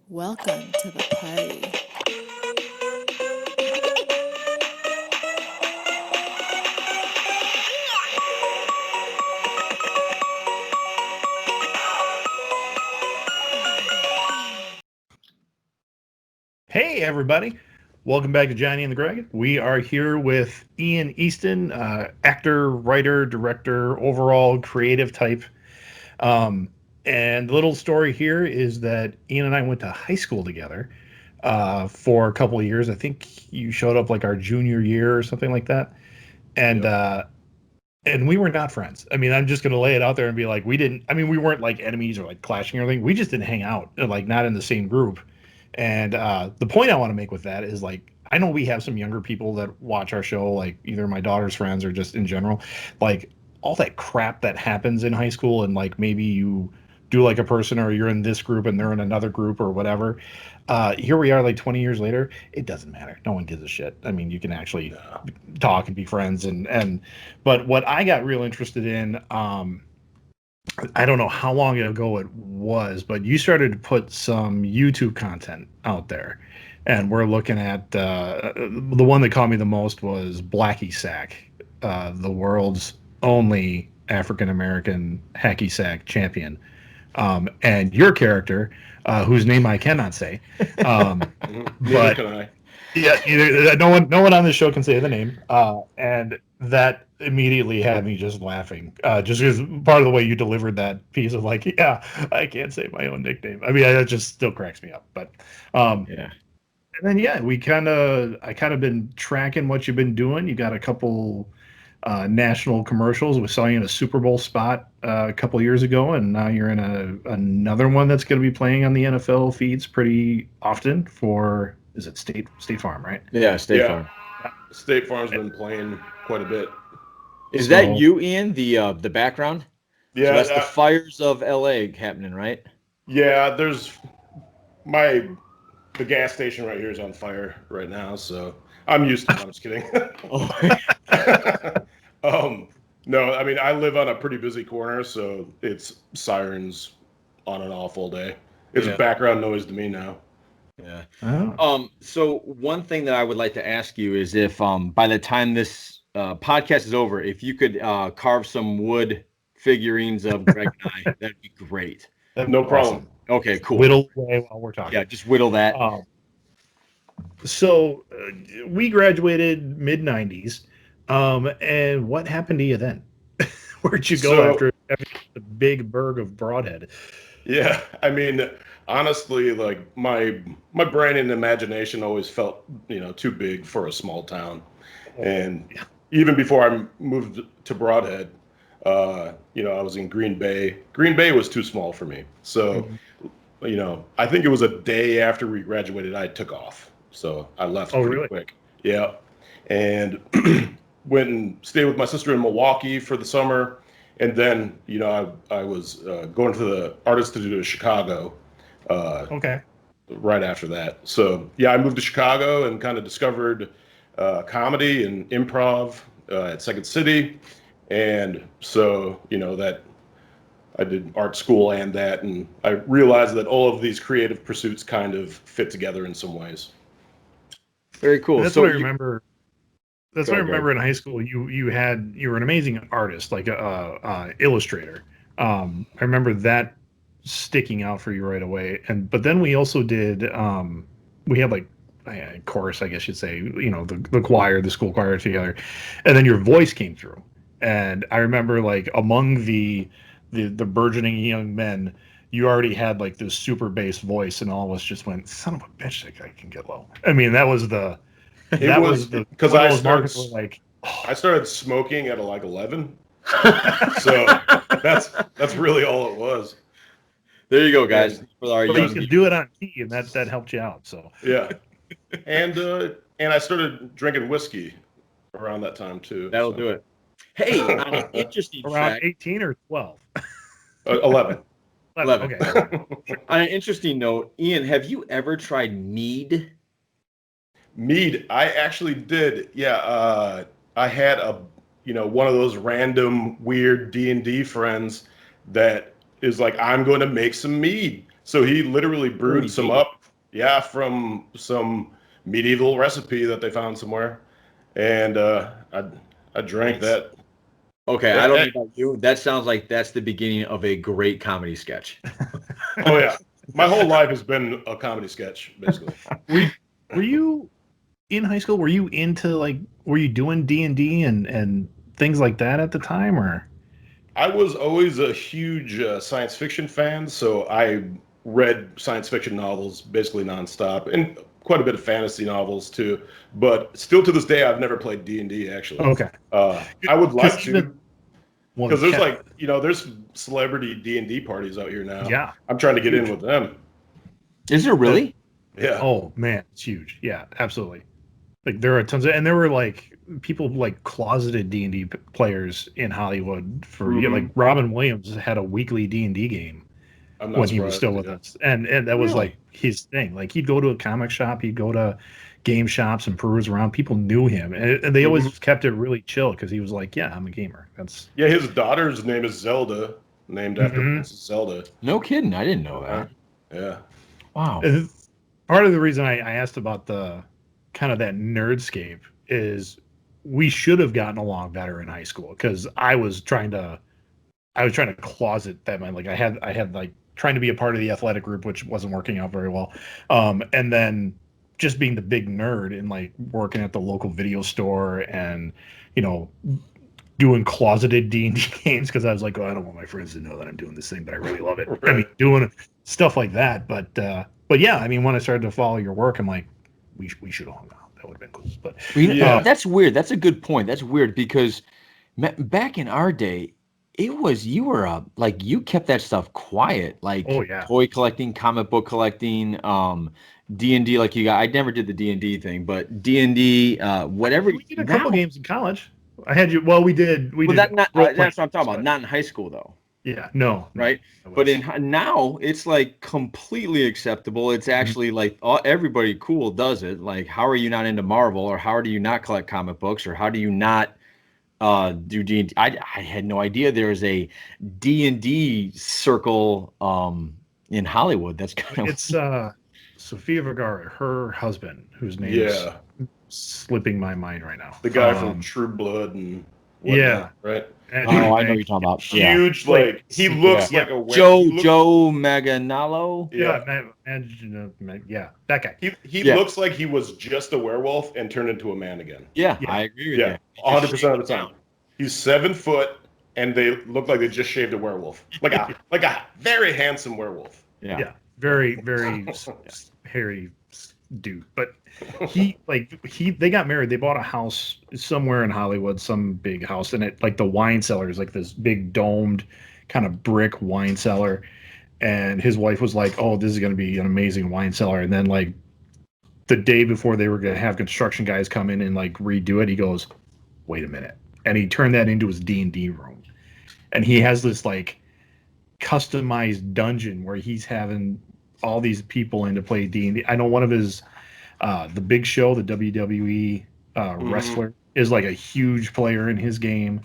Welcome to the party. Hey, everybody. Welcome back to Johnny and the Greg. We are here with Ian Eastin, actor, writer, director, overall creative type. Um, and the little story here is that Ian and I went to high school together for a couple of years. I think you showed up like our junior year or something like that. And Yep. and we were not friends. I mean, I'm just gonna lay it out there and be like, we weren't like enemies or like clashing or anything. We just didn't hang out, like not in the same group. And the point I want to make with that is like, I know we have some younger people that watch our show, like either my daughter's friends or just in general, like all that crap that happens in high school, and like maybe you do like a person or you're in this group and they're in another group or whatever. Here we are like 20 years later. It doesn't matter. No one gives a shit. I mean, you can actually talk and be friends but what I got real interested in, I don't know how long ago it was, but you started to put some YouTube content out there, and we're looking at the one that caught me the most was Blackie Sack, the world's only African American hacky sack champion, and your character, whose name I cannot say, Neither but can I. yeah, no one on this show can say the name, and that immediately had me just laughing, just because part of the way you delivered that piece of like, yeah, I can't say my own nickname. I mean, that just still cracks me up. But Yeah. and then yeah, I kind of been tracking what you've been doing. You got a couple national commercials. We saw you in a Super Bowl spot a couple years ago, and now you're in another one that's going to be playing on the NFL feeds pretty often for. Is it State Farm, right? Yeah, State Yeah. Farm. State Farm's been playing quite a bit. Is that So you, Ian? The background? So Yeah, that's the fires of LA happening, right? yeah. There's the gas station right here is on fire right now, so I'm used to it. I'm just kidding. Oh, No, I mean I live on a pretty busy corner, so it's sirens on and off all day. It's yeah. background noise to me now. Yeah. oh, So one thing that I would like to ask you is if by the time this podcast is over, if you could carve some wood figurines of Greg and I, that'd be great. that'd No be problem. awesome. Okay, cool. Whittle away while we're talking. Yeah, just whittle that. So we graduated mid '90s, and what happened to you then? Where'd you go So after the big burg of Broadhead? yeah, I mean, honestly, like my brain and imagination always felt, too big for a small town. And even before I moved to Broadhead, I was in Green Bay. Green Bay was too small for me. So, Mhm. I think it was a day after we graduated, I took off. So I left Oh, pretty really? quick. Yeah. And went and stayed with my sister in Milwaukee for the summer. And then, I was going to the Artist Studio to Chicago Okay. right after that. So, yeah, I moved to Chicago and kind of discovered comedy and improv at Second City. And so, that I did art school and that. And I realized that all of these creative pursuits kind of fit together in some ways. Very cool. That's So what I you remember. That's go what I ahead, Greg. remember in high school. You were an amazing artist, like a illustrator. I remember that sticking out for you right away. But then we also did. We had like a chorus, I guess you'd say. The choir, the school choir together, and then your voice came through. And I remember like among the burgeoning young men, you already had like this super bass voice, and all of us just went, "Son of a bitch, that guy can get low." I mean, It that was was the because one of those markets where like, I started smoking at like 11. So that's really all it was. There you go, guys. And For our but you young could viewers. do it on key, and that helped you out. So yeah. And I started drinking whiskey around that time too. That'll So do it. Hey, on an interesting around fact, 18 or 12. 11. 11. Okay. Sure. On an interesting note, Ian, have you ever tried mead? Mead, I actually did. Yeah, I had one of those random weird D&D friends that is like, I'm going to make some mead. So he literally brewed Holy some gee. up, from some medieval recipe that they found somewhere, and I drank that. Okay, I don't know about you. That sounds like that's the beginning of a great comedy sketch. Oh yeah, my whole life has been a comedy sketch, basically. Were you in high school? Were you into like? Were you doing D&D and things like that at the time, or? I was always a huge science fiction fan, so I read science fiction novels basically nonstop, and quite a bit of fantasy novels too. But still to this day, I've never played D&D actually. Okay. I would like to, Even because there's there's celebrity D&D parties out here now. Yeah. I'm trying to get in Huge. with them. Is there really? Yeah. Oh man, it's huge. Yeah, absolutely. Like there are tons of, and there were like people like closeted D&D players in Hollywood for like Robin Williams had a weekly D&D game I'm not when he was surprised, still with us, and that was Really? like his thing. Like he'd go to a comic shop, he'd go to game shops and peruse around. People knew him, and they always kept it really chill because he was like, "Yeah, I'm a gamer." That's Yeah, his daughter's name is Zelda, named after Princess Zelda. No kidding. I didn't know that. Yeah. Wow. And part of the reason I asked about the kind of that nerdscape is we should have gotten along better in high school because I was trying to closet that man. Like I had like trying to be a part of the athletic group, which wasn't working out very well. And then just being the big nerd and like working at the local video store and, doing closeted D&D games because I was like, oh, I don't want my friends to know that I'm doing this thing, but I really love it. Right. I mean, doing stuff like that. But yeah, I mean, when I started to follow your work, I'm like, we should have hung out. That would have been cool. But That's weird. That's a good point. That's weird because back in our day, you kept that stuff quiet, like toy collecting, comic book collecting, D&D. Like I never did the D&D thing, but D&D, whatever. We did a couple games in college. I had you. Well, we did. That's what I'm talking about. Not in high school though. Yeah, no. Right. But now it's like completely acceptable. It's actually like everybody cool does it. Like, how are you not into Marvel, or how do you not collect comic books, or how do you not do D&D? I had no idea there was a D&D circle in Hollywood. That's kind of it's Sofia Vergara, her husband, whose name is slipping my mind right now. The guy from True Blood and whatnot, right? And I know what you're talking about. Huge, he looks like a Joe Manganiello. That guy. He looks like he was just a werewolf and turned into a man again. Yeah. I agree with that. 100% of the time. He's 7 foot, and they look like they just shaved a werewolf, like a very handsome werewolf. Yeah. Very, very hairy dude. But they got married. They bought a house somewhere in Hollywood, some big house, and it like the wine cellar is like this big domed kind of brick wine cellar. And his wife was like, "Oh, this is going to be an amazing wine cellar." And then like the day before they were going to have construction guys come in and like redo it, he goes, "Wait a minute." And he turned that into his D&D room. And he has this like customized dungeon where he's having all these people in to play D&D. I know one of his the Big Show, the WWE wrestler, is like a huge player in his game.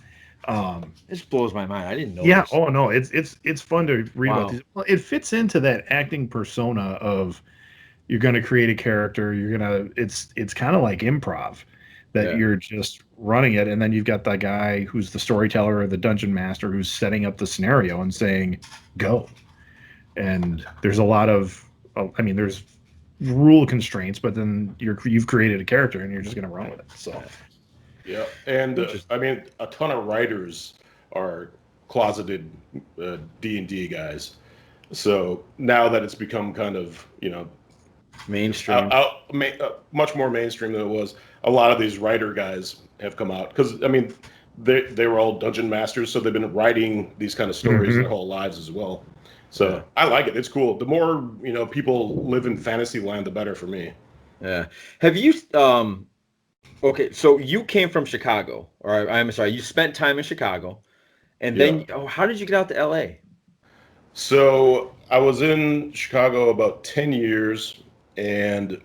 This blows my mind. I didn't know. Yeah. This. Oh no, it's fun to read about these. Well, it fits into that acting persona of you're going to create a character. It's kind of like improv that you're just running it, and then you've got that guy who's the storyteller or the dungeon master who's setting up the scenario and saying go. And there's a lot of there's rule constraints, but then you've created a character and you're just going to run with it. So yeah, and a ton of writers are closeted D&D guys. So now that it's become kind of mainstream, much more mainstream than it was, a lot of these writer guys have come out because they were all dungeon masters, so they've been writing these kind of stories their whole lives as well. So I like it. It's cool. The more people live in fantasy land, the better for me. Yeah. Have you? Okay, so you came from Chicago, or I'm sorry, you spent time in Chicago, and then how did you get out to LA? So I was in Chicago about 10 years, and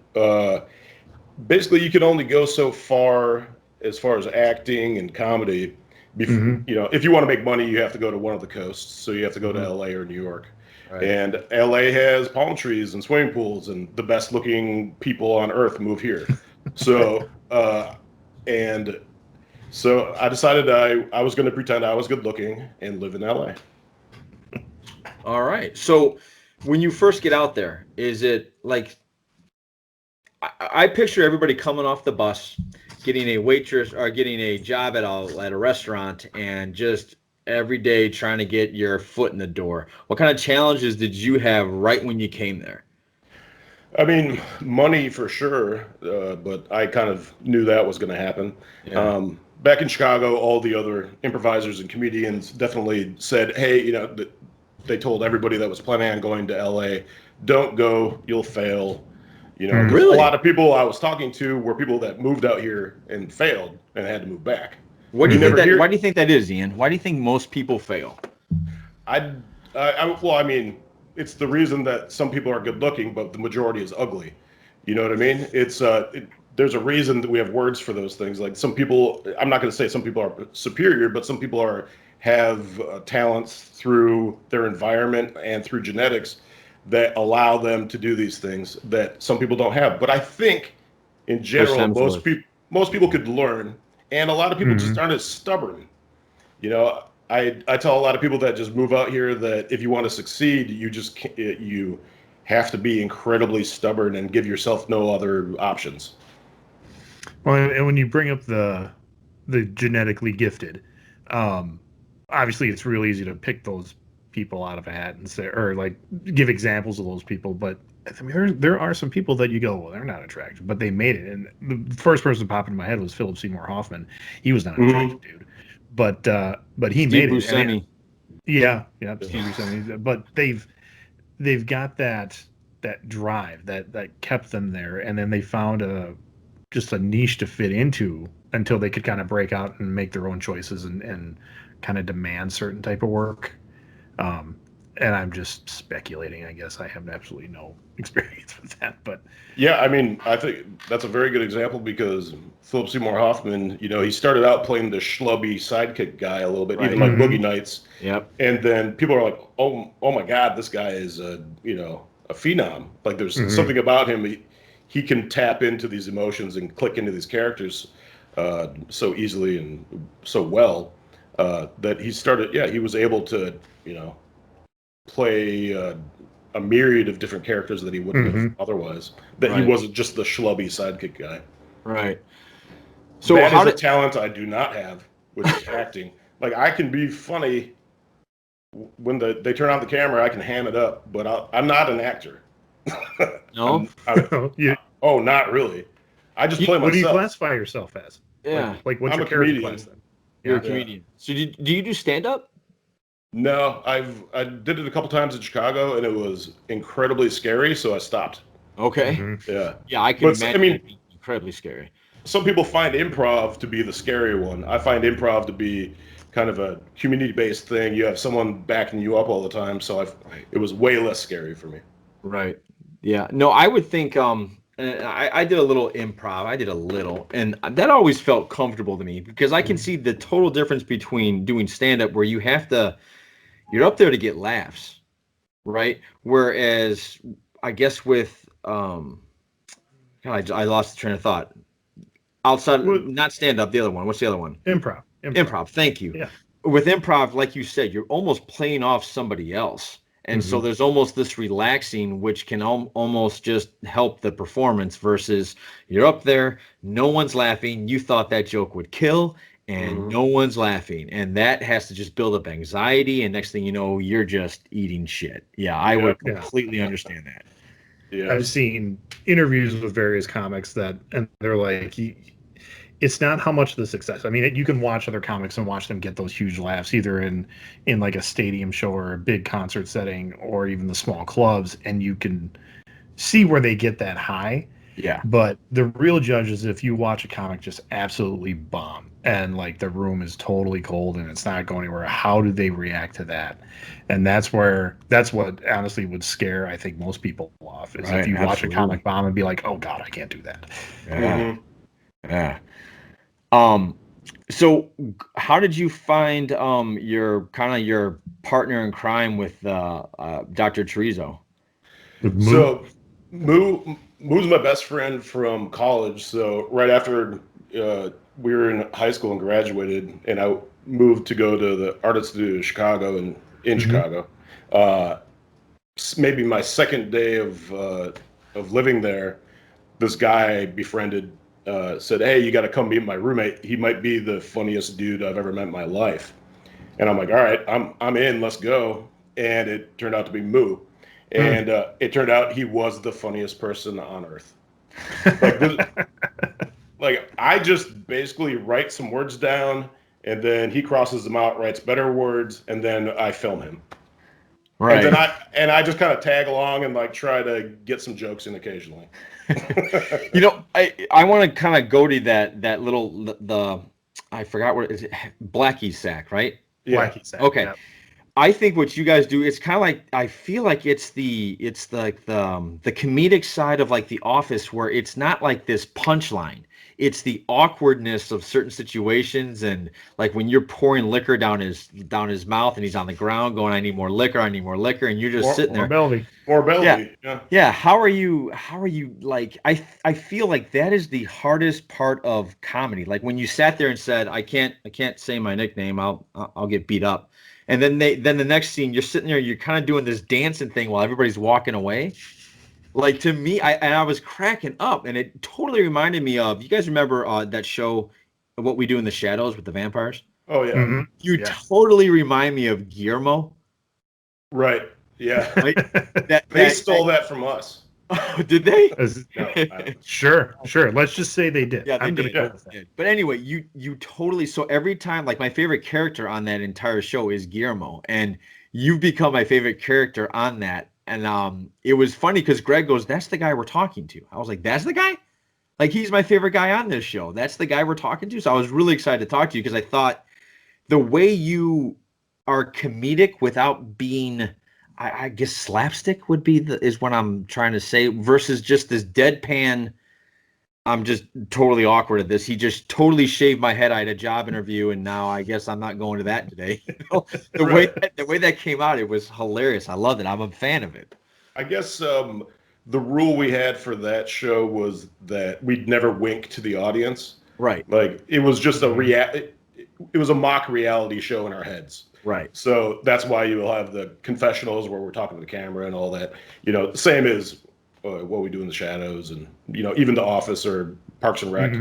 basically you can only go so far as acting and comedy. If you want to make money, you have to go to one of the coasts. So you have to go to LA or New York. Right. And LA has palm trees and swimming pools, and the best looking people on earth move here. So, and so I decided I was going to pretend I was good looking and live in LA. All right. So when you first get out there, is it like, I picture everybody coming off the bus, getting a waitress or getting a job at a restaurant, and just every day trying to get your foot in the door. What kind of challenges did you have right when you came there? I mean, money for sure, but I kind of knew that was going to happen. Yeah. Back in Chicago, all the other improvisers and comedians definitely said, hey, you know, they told everybody that was planning on going to LA, don't go, you'll fail. You know, really? A lot of people I was talking to were people that moved out here and failed and had to move back. What do you think that? Why do you think that is, Ian? Why do you think most people fail? Well, I mean, it's the reason that some people are good looking, but the majority is ugly. You know what I mean? It's there's a reason that we have words for those things. Like some people, I'm not going to say some people are superior, but some people have talents through their environment and through genetics that allow them to do these things that some people don't have. But I think in general, most people could learn, and a lot of people just aren't as stubborn. You know, I tell a lot of people that just move out here that if you want to succeed, you have to be incredibly stubborn and give yourself no other options. Well, and when you bring up the genetically gifted, obviously it's real easy to pick those people out of a hat and say, or like give examples of those people. But I mean, there are some people that you go, well, they're not attractive, but they made it. And the first person popping in my head was Philip Seymour Hoffman. He was not an attractive dude, but he Steve made Buscemi. it. I mean, yeah, Steve Buscemi. But they've got that drive that kept them there, and then they found just a niche to fit into until they could kind of break out and make their own choices and kind of demand certain type of work. And I'm just speculating. I guess I have absolutely no experience with that, but yeah, I mean, I think that's a very good example because Philip Seymour Hoffman, you know, he started out playing the schlubby sidekick guy a little bit, even like Boogie Nights. Yep. And then people are like, oh my God, this guy is a phenom. Like there's something about him. He can tap into these emotions and click into these characters so easily and so well that he was able to, you know, play a myriad of different characters that he wouldn't have otherwise. That he wasn't just the schlubby sidekick guy. Right. So that is a talent I do not have, which is acting. Like I can be funny when they turn on the camera. I can ham it up, but I'm not an actor. No. Oh, not really. I just play myself. What do you classify yourself as? Yeah. Like what's I'm your a character comedian. class then? You're a comedian. So do you do stand up? No, I did it a couple times in Chicago, and it was incredibly scary, so I stopped. Okay. Yeah. Yeah, I can imagine. I mean, it incredibly scary. Some people find improv to be the scary one. I find improv to be kind of a community-based thing. You have someone backing you up all the time, so it was way less scary for me. Right. Yeah. No, I would think. I did a little improv. I did a little, and that always felt comfortable to me because I can see the total difference between doing stand-up, where you're up there to get laughs, right? Whereas I guess with I lost the train of thought. Outside, not stand-up, the other one. What's the other one? Improv. Thank you. Yeah. With improv, like you said, you're almost playing off somebody else. And so there's almost this relaxing, which can almost just help the performance versus you're up there, no one's laughing. You thought that joke would kill, and no one's laughing. And that has to just build up anxiety. And next thing you know, you're just eating shit. Yeah, I would completely understand that. Yeah. I've seen interviews with various comics and they're like, it's not how much the success. I mean, you can watch other comics and watch them get those huge laughs, either in like a stadium show or a big concert setting, or even the small clubs, and you can see where they get that high. Yeah. But the real judge is if you watch a comic just absolutely bomb, and like the room is totally cold and it's not going anywhere. How do they react to that? And that's what honestly would scare, I think, most people off is if you watch a comic bomb and be like, oh God, I can't do that. Yeah. Yeah. So how did you find your partner in crime with Dr. Chorizo? With Moo? So Moo's my best friend from college. So right after we were in high school and graduated, and I moved to go to the Art Institute of Chicago and in Chicago. Maybe my second day of living there, this guy I befriended said, "Hey, you got to come meet my roommate. He might be the funniest dude I've ever met in my life." And I'm like, "All right, I'm in. Let's go." And it turned out to be Moo, and it turned out he was the funniest person on earth. Like I just basically write some words down, and then he crosses them out, writes better words, and then I film him. Right. And I just kind of tag along and like try to get some jokes in occasionally. I want to kind of go to that little I forgot what is it, Blackie sack, right? Yeah. Wacky sack, Okay. yeah. I think what you guys do, it's kind of like, I feel like it's like the comedic side of like The Office, where it's not like this punchline. It's the awkwardness of certain situations, and like when you're pouring liquor down his mouth and he's on the ground going, I need more liquor, and you're just sitting there. More Belvy. Yeah. Yeah, how are you like, I feel like that is the hardest part of comedy. Like when you sat there and said, I can't say my nickname, I'll get beat up. And then the next scene, you're sitting there, you're kind of doing this dancing thing while everybody's walking away. Like to me, I was cracking up, and it totally reminded me of, you guys remember that show, What We Do in the Shadows with the vampires? Oh yeah. Mm-hmm. You Yeah. totally remind me of Guillermo. Right. Yeah. Right? They stole that from us. Did they? No, Sure. Let's just say they did. Yeah, they I'm gonna did. go with that. Yeah. But anyway, you totally, so every time, like my favorite character on that entire show is Guillermo, and you've become my favorite character on that. And it was funny because Greg goes, "That's the guy we're talking to." I was like, "That's the guy?" Like he's my favorite guy on this show. That's the guy we're talking to. So I was really excited to talk to you because I thought the way you are comedic without being, I guess slapstick would be is what I'm trying to say, versus just this deadpan, I'm just totally awkward at this. He just totally shaved my head. I had a job interview, and now I guess I'm not going to that today. The way that came out, it was hilarious. I loved it. I'm a fan of it. I guess the rule we had for that show was that we'd never wink to the audience. Right. Like it was just it was a mock reality show in our heads. Right. So that's why you will have the confessionals where we're talking to the camera and all that. Same as What We Do in the Shadows, and even The Office or Parks and Rec.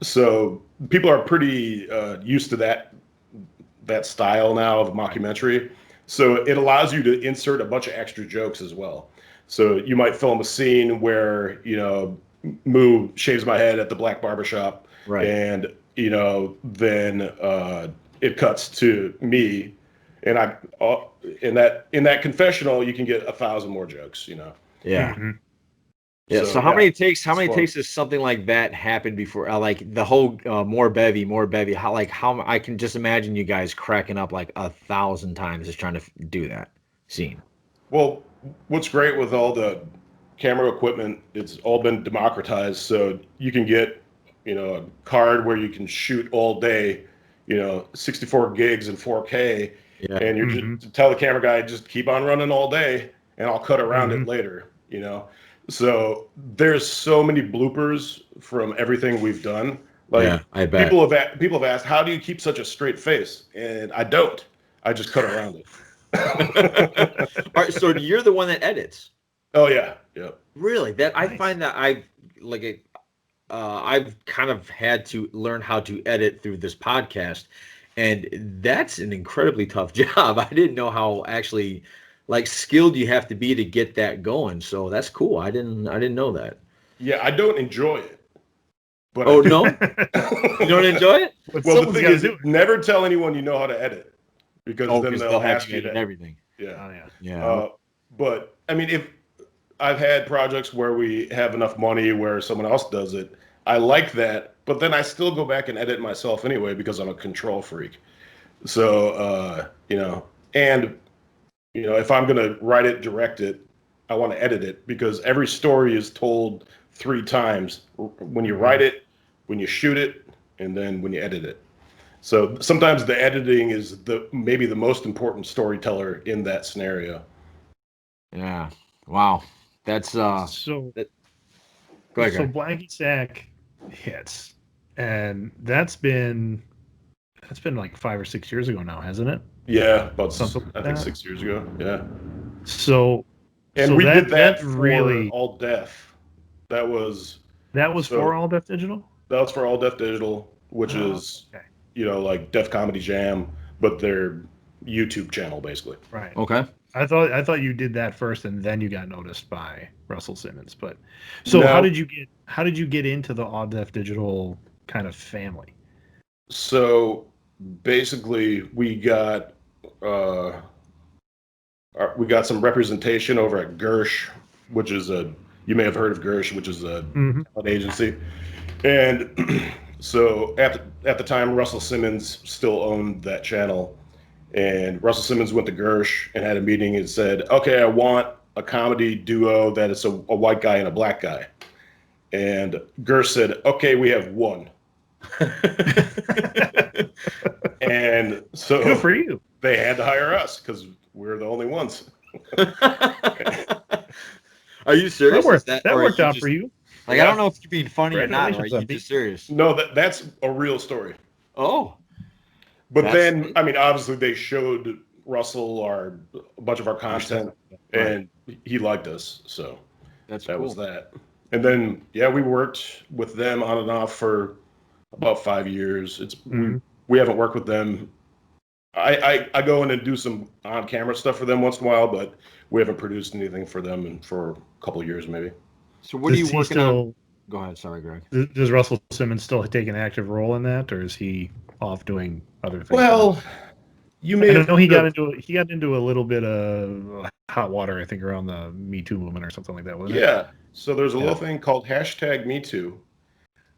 So people are pretty used to that style now of mockumentary. So it allows you to insert a bunch of extra jokes as well. So you might film a scene where Moo shaves my head at the black barbershop, right? And then it cuts to me, and in that confessional you can get 1,000 more jokes. Yeah. Mm-hmm. Yeah. So how many takes does something like that happen before? Like the whole more bevy. How I can just imagine you guys cracking up like 1,000 times just trying to do that scene. Well, what's great with all the camera equipment, it's all been democratized, so you can get a card where you can shoot all day, 64 gigs and 4K, and you're just tell the camera guy just keep on running all day, and I'll cut around it later. So there's so many bloopers from everything we've done. Like I bet people have asked, how do you keep such a straight face? And I don't. I just cut around it. All right, so you're the one that edits. Oh yeah. Really? That nice. I find that I've kind of had to learn how to edit through this podcast, and that's an incredibly tough job. I didn't know how actually skilled you have to be to get that going. So that's cool. I didn't know that. Yeah, I don't enjoy it. But no, you don't enjoy it? Well, the thing is, never tell anyone you know how to edit, because then they'll ask you to everything. Yeah. But I mean, if I've had projects where we have enough money where someone else does it, I like that. But then I still go back and edit myself anyway because I'm a control freak. So and if I'm gonna write it, direct it, I want to edit it, because every story is told 3 times. When you write it, when you shoot it, and then when you edit it. So sometimes the editing is maybe the most important storyteller in that scenario. Yeah. Wow. That's So Go ahead, so Greg. Blackie Sack hits, and that's been like 5 or 6 years ago now, hasn't it? Yeah, about Something like I think that. 6 years ago. Yeah, So and we did that that for really All Def. That was for so All Def Digital. that was for All Def Digital, which Oh, is okay. like Def Comedy Jam, but their YouTube channel basically. Right. Okay. I thought you did that first, and then you got noticed by Russell Simmons. But so No. how did you get into the All Def Digital kind of family? So basically, uh, we got some representation over at Gersh, which is you may have heard of Gersh, which is a talent agency. And so at the time, Russell Simmons still owned that channel. And Russell Simmons went to Gersh and had a meeting and said, okay, I want a comedy duo that is a white guy and a black guy. And Gersh said, okay, we have one. And so Good for you. they had to hire us because we're the only ones. Are you serious? That worked out for you. Like, Yeah. I don't know if you're being funny or not, or are Congratulations you on just serious? No, that's a real story. Oh, But That's- then, I mean, obviously they showed Russell a bunch of our content, and he liked us. So that's that cool. was that. And then, yeah, we worked with them on and off for about 5 years. We haven't worked with them. I go in and do some on-camera stuff for them once in a while, but we haven't produced anything for them for a couple of years, maybe. So what are you Does he working on? still- Go ahead. Sorry, Greg. Does Russell Simmons still take an active role in that, or is he off doing other things? Well, you may I have know he heard got into a little bit of hot water, I think, around the Me Too movement or something like that, wasn't it? Yeah. So there's a little thing called #MeToo. You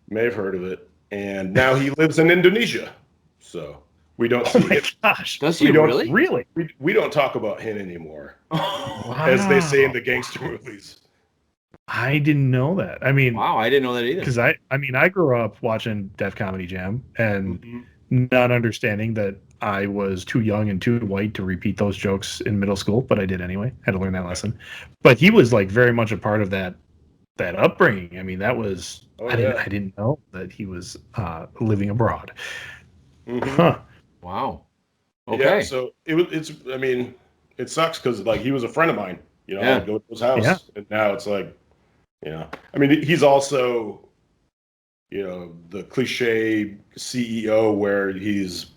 may have heard of it. And now he lives in Indonesia. So we don't see Oh my him. gosh. Does he We don't- really? Really? We don't talk about him anymore, Wow. as they say in the gangster movies. I didn't know that. I mean, Wow, I didn't know that either. because I mean, I grew up watching Def Comedy Jam and not understanding that I was too young and too white to repeat those jokes in middle school, but I did anyway. Had to learn that lesson. But he was like very much a part of that upbringing. I mean, that was I didn't know that he was living abroad. Huh. Wow. Okay. Yeah, so it's I mean, it sucks because like he was a friend of mine. Yeah. I'd go to his house, Yeah. and now it's like, I mean, he's also, the cliche CEO where he's,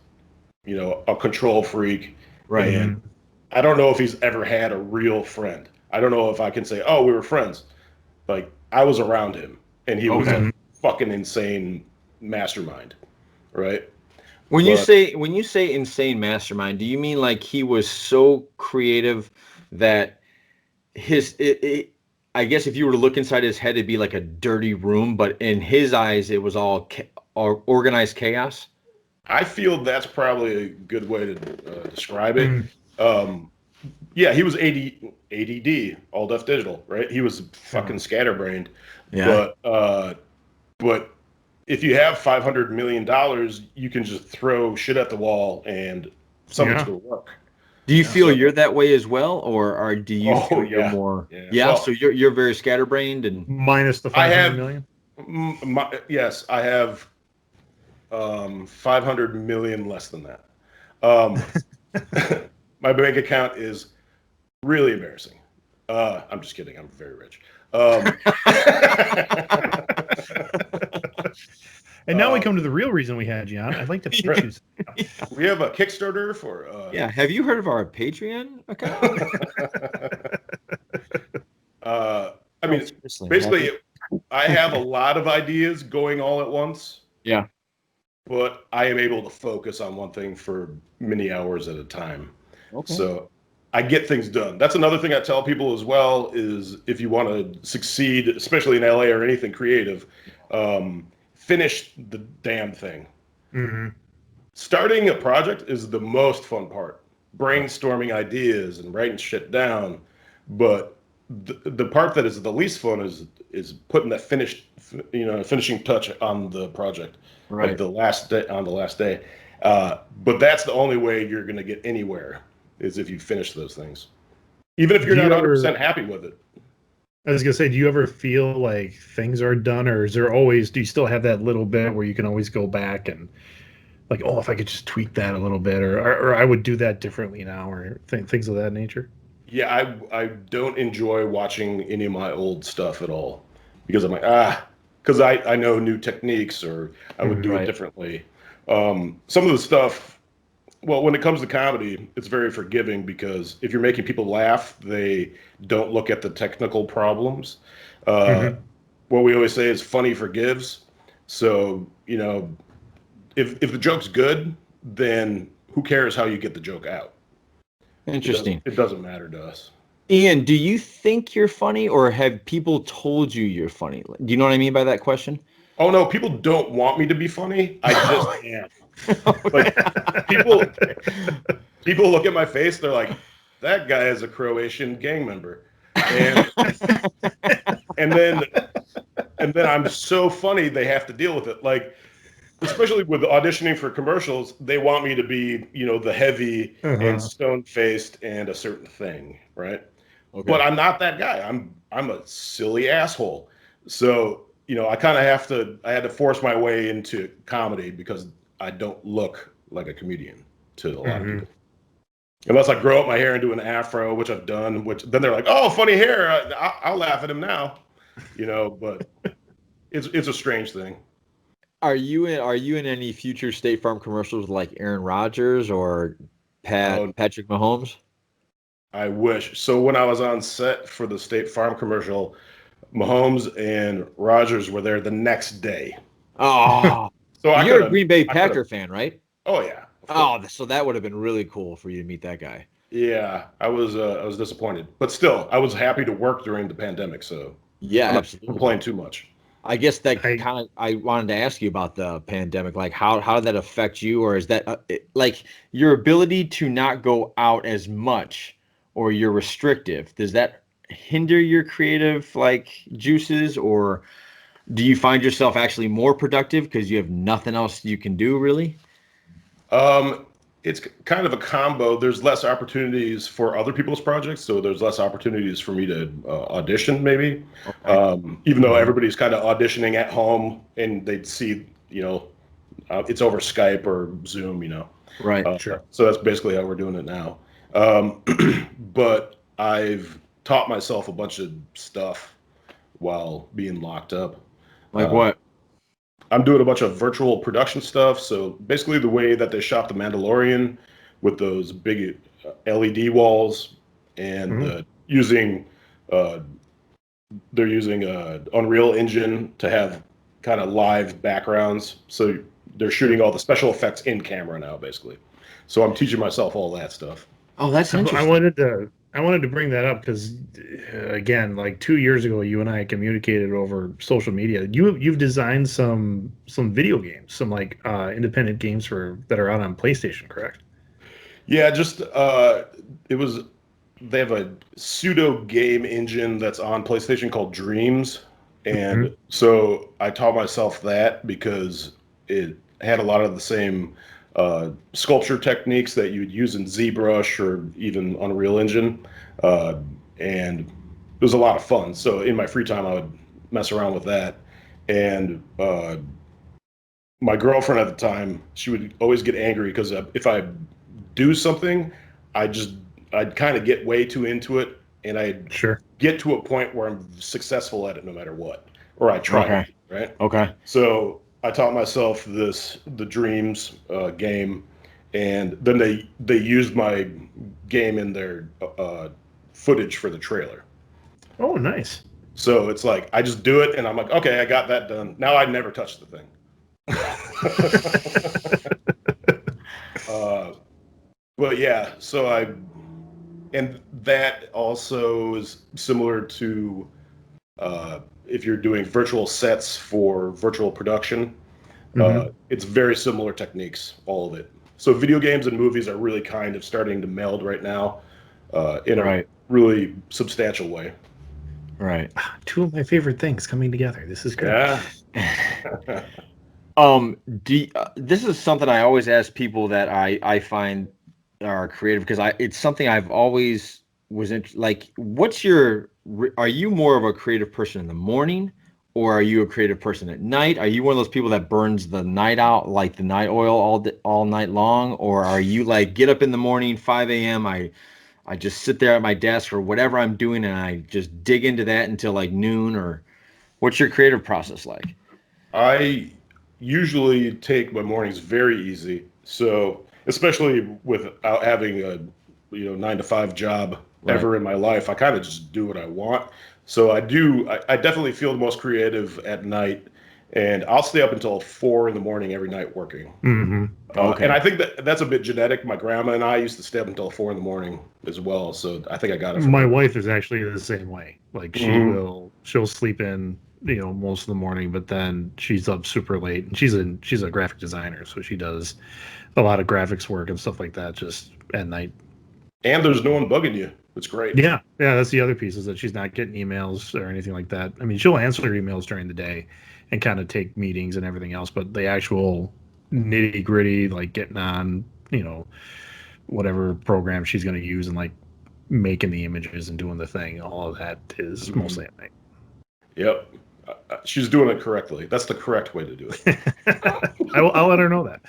a control freak. Right. And I don't know if he's ever had a real friend. I don't know if I can say, oh, we were friends. Like, I was around him, and he was a fucking insane mastermind, right? When you say insane mastermind, do you mean like he was so creative that I guess if you were to look inside his head, it'd be like a dirty room, but in his eyes, it was all organized chaos? I feel that's probably a good way to describe it. Yeah, he was ADD, all Def Digital, right? He was fucking scatterbrained. Yeah. But if you have $500 million, you can just throw shit at the wall and something's going to work. Do you feel you're that way as well, or do you feel you're yeah. more? Yeah. Yeah. Well, So you're very scatterbrained and Minus the 500 million? Yes, I have 500 million less than that. My bank account is really embarrassing. I'm just kidding. I'm very rich. And now we come to the real reason we had you on. I'd like to pitch you. We have a Kickstarter for. yeah. Have you heard of our Patreon account? I mean, basically, I have a lot of ideas going all at once. Yeah. But I am able to focus on one thing for many hours at a time. Okay. So I get things done. That's another thing I tell people as well is if you want to succeed, especially in LA or anything creative, finish the damn thing. Starting a project is the most fun part. Brainstorming ideas and writing shit down. But the part that is the least fun is putting that finishing touch on the project, Right. like the last day. But that's the only way you're going to get anywhere is if you finish those things, even if you're Do not you 100% happy with it. I was gonna say, do you ever feel like things are done, or is there always? Do you still have that little bit where you can always go back and like, oh, if I could just tweak that a little bit, or I would do that differently now, or things of that nature? Yeah, I don't enjoy watching any of my old stuff at all because I'm like, because I know new techniques or I would do it Right. differently. Some of the stuff, well, when it comes to comedy, it's very forgiving because if you're making people laugh, they don't look at the technical problems. Mhm. What we always say is funny forgives. So, if the joke's good, then who cares how you get the joke out? Interesting. It doesn't matter to us. Ian, do you think you're funny, or have people told you you're funny? Do you know what I mean by that question? Oh no, people don't want me to be funny. I just am. Like people look at my face, they're like, that guy is a Croatian gang member. And and then I'm so funny they have to deal with it. Like, especially with auditioning for commercials, they want me to be, the heavy and Uh-huh. stone-faced and a certain thing, right? Okay. But I'm not that guy. I'm a silly asshole. So, I had to force my way into comedy because I don't look like a comedian to a lot of Mhm. people. Unless I grow up my hair into an afro, which I've done, which then they're like, "Oh, funny hair. I'll laugh at him now," But it's a strange thing. Are you in any future State Farm commercials like Aaron Rodgers or Patrick Mahomes? I wish. So when I was on set for the State Farm commercial, Mahomes and Rogers were there the next day. Oh, So you're a Green Bay I could have. Packer fan, right? Oh yeah. Of course. Oh, so that would have been really cool for you to meet that guy. Yeah, I was disappointed, but still, I was happy to work during the pandemic, so Yeah, I'm not absolutely. complaining too much. I guess that I kind of I wanted to ask you about the pandemic. Like, how did that affect you, or is that like your ability to not go out as much, or you're restrictive? Does that hinder your creative like juices, or do you find yourself actually more productive because you have nothing else you can do really? Um, it's kind of a combo. There's less opportunities for other people's projects, so there's less opportunities for me to audition, maybe. Okay. Even though Mhm. everybody's kind of auditioning at home and they'd see, it's over Skype or Zoom. Right. Sure. So that's basically how we're doing it now. But I've taught myself a bunch of stuff while being locked up. Like Uh, what? I'm doing a bunch of virtual production stuff. So basically, the way that they shot The Mandalorian with those big LED walls and Mhm. uh, they're using Unreal Engine to have kind of live backgrounds. So they're shooting all the special effects in camera now, basically. So I'm teaching myself all that stuff. Oh, that's I interesting. wanted to bring that up because again, like 2 years ago, you and I communicated over social media. You've designed some video games, some like independent games that are out on PlayStation, correct? Yeah, just it was they have a pseudo game engine that's on PlayStation called Dreams. And Mhm. so I taught myself that because it had a lot of the same sculpture techniques that you would use in ZBrush or even Unreal Engine. Uh, and it was a lot of fun. So in my free time, I would mess around with that. And my girlfriend at the time, she would always get angry because if I do something, I'd kind of get way too into it, and I'd Sure. get to a point where I'm successful at it no matter what, or I try to Okay. be, right? Okay. So I taught myself the Dreams game, and then they used my game in their footage for the trailer. Oh, nice. So it's like I just do it, and I'm like, okay, I got that done. Now I never touch the thing. uh, but yeah, and that also is similar to if you're doing virtual sets for virtual production. Mhm. It's very similar techniques, all of it. So video games and movies are really kind of starting to meld right now in a Right. really substantial way. Right. Two of my favorite things coming together. This is great. Yeah. This is something I always ask people that I find are creative, because it's something I've always was like, are you more of a creative person in the morning, or are you a creative person at night? Are you one of those people that burns the night out, like the night oil all night long? Or are you like, get up in the morning, 5 a.m., I just sit there at my desk or whatever I'm doing, and I just dig into that until like noon? Or what's your creative process like? I usually take my mornings very easy. So, especially without having a 9 to 5 job Right. ever in my life, I kind of just do what I want. So I definitely feel the most creative at night, and I'll stay up until 4 in the morning every night working. Mm-hmm. Okay. And I think that's a bit genetic. My grandma and I used to stay up until 4 in the morning as well. So I think I got it from My her. wife is actually the same way. Like she'll sleep in, most of the morning, but then she's up super late, and she's a graphic designer, so she does a lot of graphics work and stuff like that just at night. And there's no one bugging you. It's great. Yeah, that's the other piece, is that she's not getting emails or anything like that. I mean, she'll answer emails during the day and kind of take meetings and everything else, but the actual nitty gritty, like getting on, whatever program she's going to use and like making the images and doing the thing, all of that is mostly at night. Yep. She's doing it correctly. That's the correct way to do it. I'll let her know that.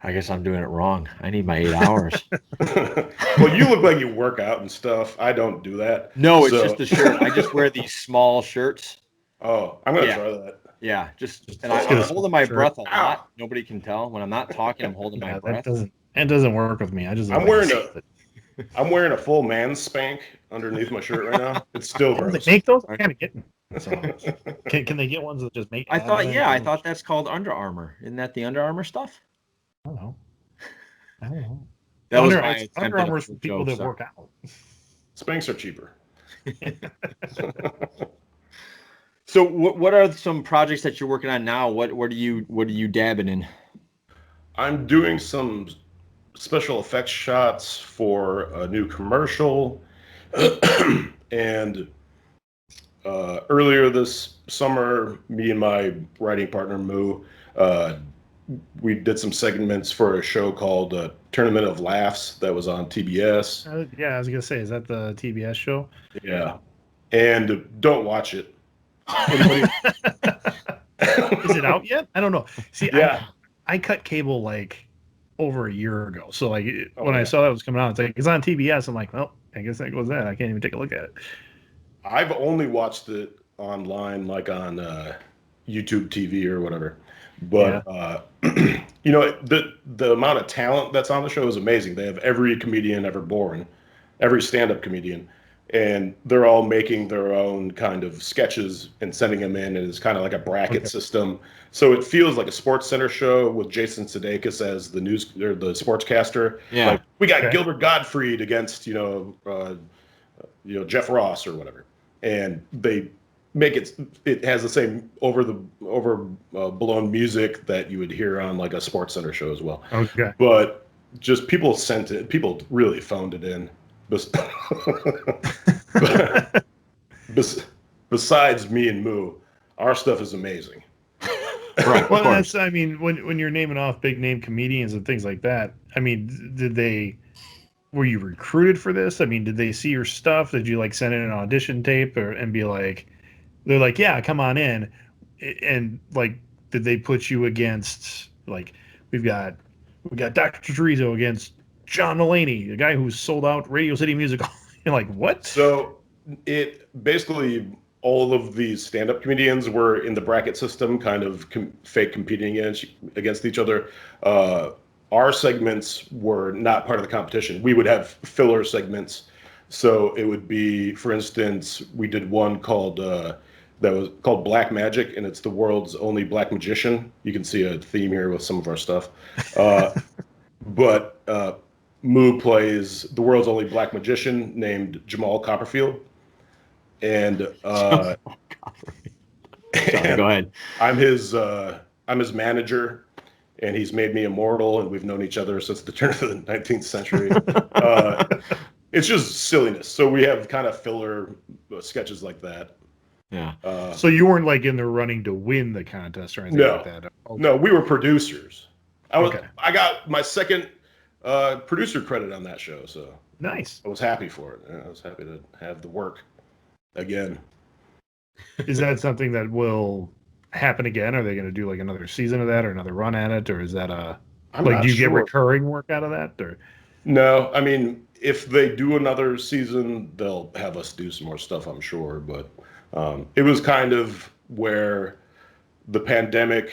I guess I'm doing it wrong. I need my 8 hours. Well, you look like you work out and stuff. I don't do that. No, it's just the shirt. I just wear these small shirts. Oh, I'm going to try that. Yeah, and Let's get I'm a holding my shirt. breath a lot. Nobody can tell. When I'm not talking, I'm holding my breath. That doesn't work with me. I'm wearing a full man spank underneath my shirt right now. It's still Can gross. they make those? I can't get them. So, can they get ones that just make? I thought that's called Under Armour. Isn't that the Under Armour stuff? I don't know. That was my attempt Under at a Armour for joke, people that sorry. work out. Spanks are cheaper. So what are some projects that you're working on now? What are you dabbing in? I'm doing some special effects shots for a new commercial. And earlier this summer, me and my writing partner, Moo, we did some segments for a show called Tournament of Laughs that was on TBS. I was going to say, is that the TBS show? Yeah. And don't watch it. Is it out yet? I don't know. See, Yeah. I cut cable like over a year ago. So like when I saw that was coming out, it's like, it's on TBS. I'm like, well, I guess that goes that. I can't even take a look at it. I've only watched it online, like on YouTube TV or whatever. But the amount of talent that's on the show is amazing. They have every comedian ever born, every stand-up comedian, and they're all making their own kind of sketches and sending them in, and it's kind of like a bracket system. So it feels like a Sports Center show with Jason Sudeikis as the news or the sportscaster. Yeah. Like, we got Gilbert Gottfried against Jeff Ross or whatever, and they make it has the same overblown music that you would hear on like a Sports Center show as well. Okay. But just people really phoned it in. Besides me and Moo, our stuff is amazing. Right. Well, that's, I mean, when you're naming off big name comedians and things like that, I mean, were you recruited for this? I mean, did they see your stuff? Did you like send in an audition tape and be like, they're like, yeah, come on in. And like, did they put you against, like, we got Dr.Chorizo against John Mulaney, the guy who's sold out Radio City Music Hall. You're like, what? So it basically, all of these stand-up comedians were in the bracket system, kind of fake competing against each other. Our segments were not part of the competition. We would have filler segments. So it would be, for instance, we did one called that was called Black Magic, and it's the world's only black magician. You can see a theme here with some of our stuff. But Moo plays the world's only black magician named Jamal Copperfield. And, Sorry, go ahead. I'm his manager, and he's made me immortal, and we've known each other since the turn of the 19th century. It's just silliness. So we have kind of filler sketches like that. Yeah. So you weren't like in the running to win the contest or anything like that? Okay. No, we were producers. Okay. I got my second producer credit on that show, so Nice. I was happy for it. I was happy to have the work again. Is that something that will happen again? Are they going to do like another season of that or another run at it, or is that I'm like not do you get sure. recurring work out of that? Or No, I mean, if they do another season, they'll have us do some more stuff, I'm sure. But it was kind of where the pandemic,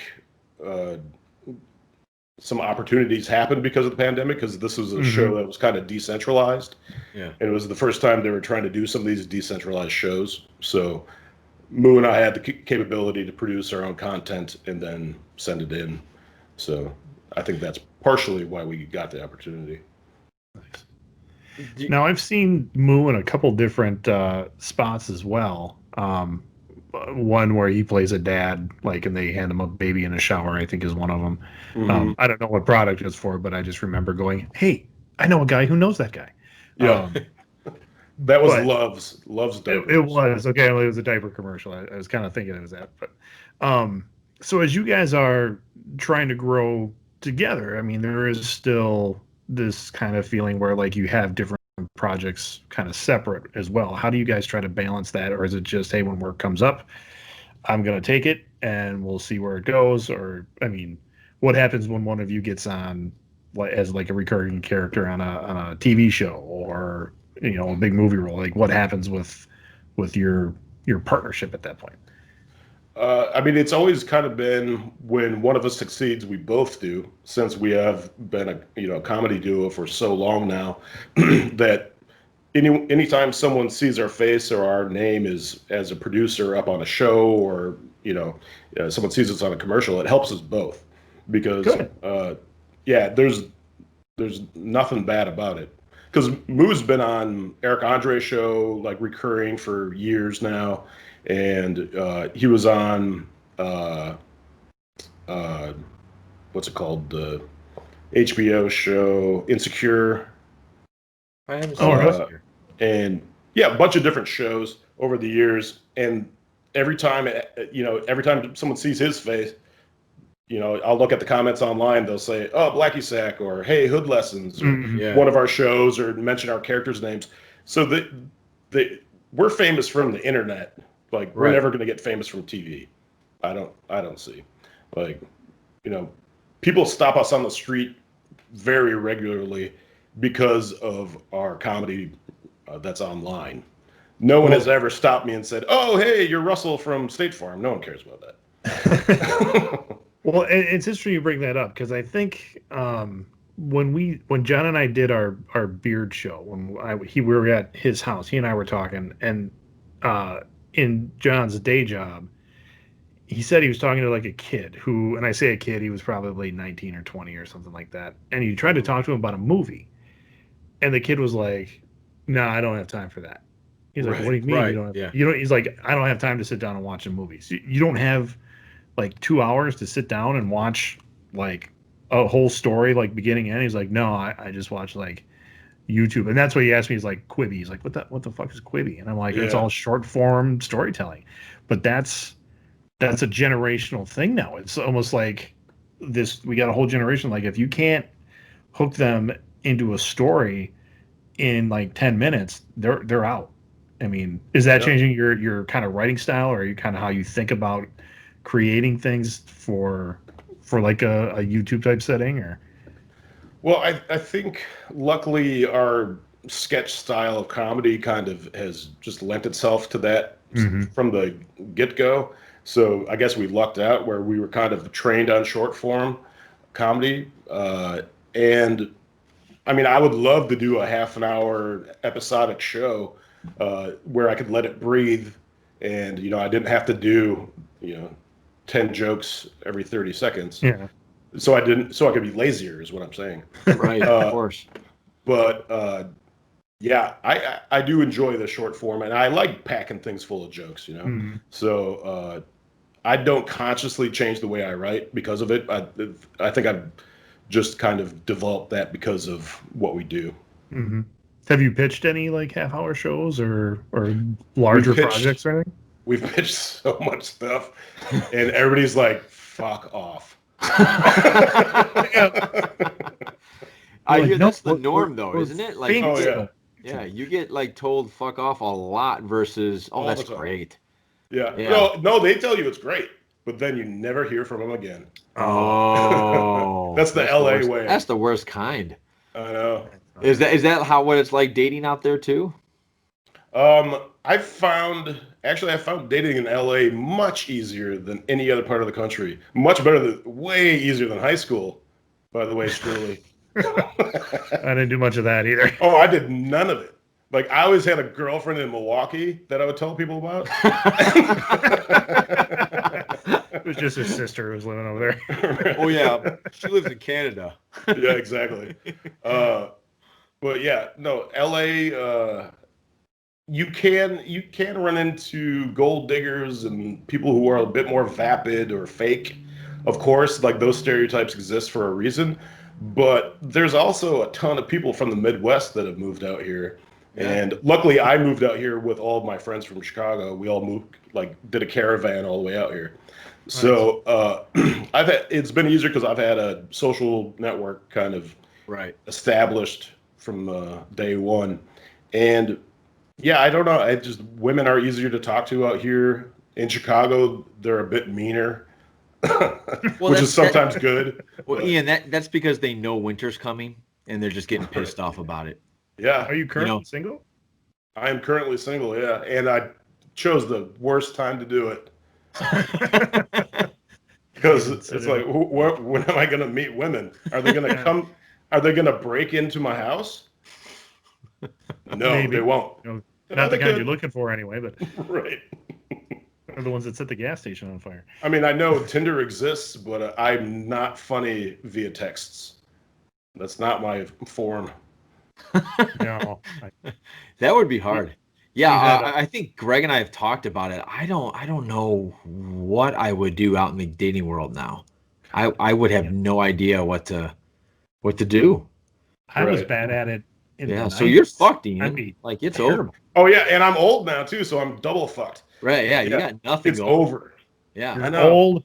some opportunities happened because of the pandemic, because this was a show that was kind of decentralized. Yeah. And it was the first time they were trying to do some of these decentralized shows. So Moo and I had the capability to produce our own content and then send it in. So I think that's partially why we got the opportunity. now I've seen Moo in a couple different spots as well. One where he plays a dad, like, and they hand him a baby in a shower, I think is one of them. I don't know what product it's for, but I just remember going, hey, I know a guy who knows that guy. Yeah. That was but Love's diapers. it was. Okay, well, it was a diaper commercial. I was kind of thinking it was that. But so as you guys are trying to grow together, I mean, there is still this kind of feeling where like you have different projects kind of separate as well. How do you guys try to balance that? Or is it just, hey, when work comes up, I'm going to take it and we'll see where it goes? Or, I mean, what happens when one of you gets on as like a recurring character on a TV show or, you know, a big movie role? Like what happens with your partnership at that point? I mean, it's always kind of been when one of us succeeds, we both do, since we have been a comedy duo for so long now, that anytime someone sees our face or our name is as a producer up on a show or someone sees us on a commercial, it helps us both because there's nothing bad about it. Because Moo's been on Eric Andre's show, like recurring for years now. And he was on what's it called, the HBO show Insecure. I haven't seen Insecure. And yeah, a bunch of different shows over the years. And every time someone sees his face, I'll look at the comments online. They'll say, "Oh, Blackie Sack," or "Hey, Hood Lessons," or one of our shows, or mention our characters' names. So we're famous from the internet. Like we're never going to get famous from TV. I don't see. Like, people stop us on the street very regularly because of our comedy that's online. No one has ever stopped me and said, "Oh, hey, you're Russell from State Farm." No one cares about that. Well, it's interesting you bring that up because I think when John and I did our beard show, we were at his house, he and I were talking, and in John's day job, he said he was talking to like a kid who, and I say a kid, he was probably 19 or 20 or something like that, and he tried to talk to him about a movie, and the kid was like, "No, I don't have time for that." He's like, "What do you mean you don't have?" He's like, "I don't have time to sit down and watch a movie." So you don't have like 2 hours to sit down and watch like a whole story, like beginning and end. He's like, "No, I just watch like YouTube." And that's what he asked me. He's like, Quibi. He's like, what the fuck is Quibi? And I'm like, it's all short form storytelling. But that's a generational thing now. It's almost like we got a whole generation. Like if you can't hook them into a story in like 10 minutes, they're out. I mean, is that changing your kind of writing style, or are you kind of how you think about creating things for like a YouTube type setting? Or well, I think luckily our sketch style of comedy kind of has just lent itself to that from the get-go. So I guess we lucked out where we were kind of trained on short form comedy. And I mean, I would love to do a half an hour episodic show where I could let it breathe and, I didn't have to do, 10 jokes every 30 seconds. Yeah. So I could be lazier is what I'm saying. Right, of course. But I do enjoy the short form, and I like packing things full of jokes, So I don't consciously change the way I write because of it. I think I've just kind of developed that because of what we do. Have you pitched any like half-hour shows or larger projects or anything? We've pitched so much stuff, and everybody's like, "Fuck off." I Like, hear no, that's the we're- norm, though, we're isn't it? Like, Oh yeah, yeah, you get like told "fuck off" a lot versus, "Oh, All that's the time. great." yeah. Yeah. No, they tell you it's great, but then you never hear from them again. Oh, That's the LA worst. way. That's the worst kind. I know. Is that how what it's like dating out there too? I found dating in LA much easier than any other part of the country. Much better way easier than high school, by the way, Shirley. I didn't do much of that either. Oh, I did none of it. Like, I always had a girlfriend in Milwaukee that I would tell people about. It was just his sister who was living over there. Oh yeah, she lives in Canada. Yeah, exactly. But yeah, no, LA. You can run into gold diggers and people who are a bit more vapid or fake. Of course, like those stereotypes exist for a reason. But there's also a ton of people from the Midwest that have moved out here. Yeah. And luckily, I moved out here with all of my friends from Chicago. We all moved, like, did a caravan all the way out here. So it's been easier because I've had a social network kind of established from day one. And yeah, I don't know. Women are easier to talk to out here. In Chicago, they're a bit meaner, which is sometimes good. Well, Ian, that's because they know winter's coming and they're just getting pissed off about it. Yeah. Are you currently single? I am currently single, yeah. And I chose the worst time to do it. Because it's like, when am I going to meet women? Are they going to come? Are they going to break into my house? No, Maybe. they won't. You know, not the kind you're looking for anyway, but right. They're the ones that set the gas station on fire. I mean, I know Tinder exists, but I'm not funny via texts. That's not my form. No, that would be hard. Yeah, I think Greg and I have talked about it. I don't know what I would do out in the dating world now. I would have no idea what to do. I was bad at it. So you're fucked, Ian. Like, it's terrible. over. Oh yeah, and I'm old now too, so I'm double fucked. Right? Yeah, you got nothing. It's going. over. Yeah, I know. Old.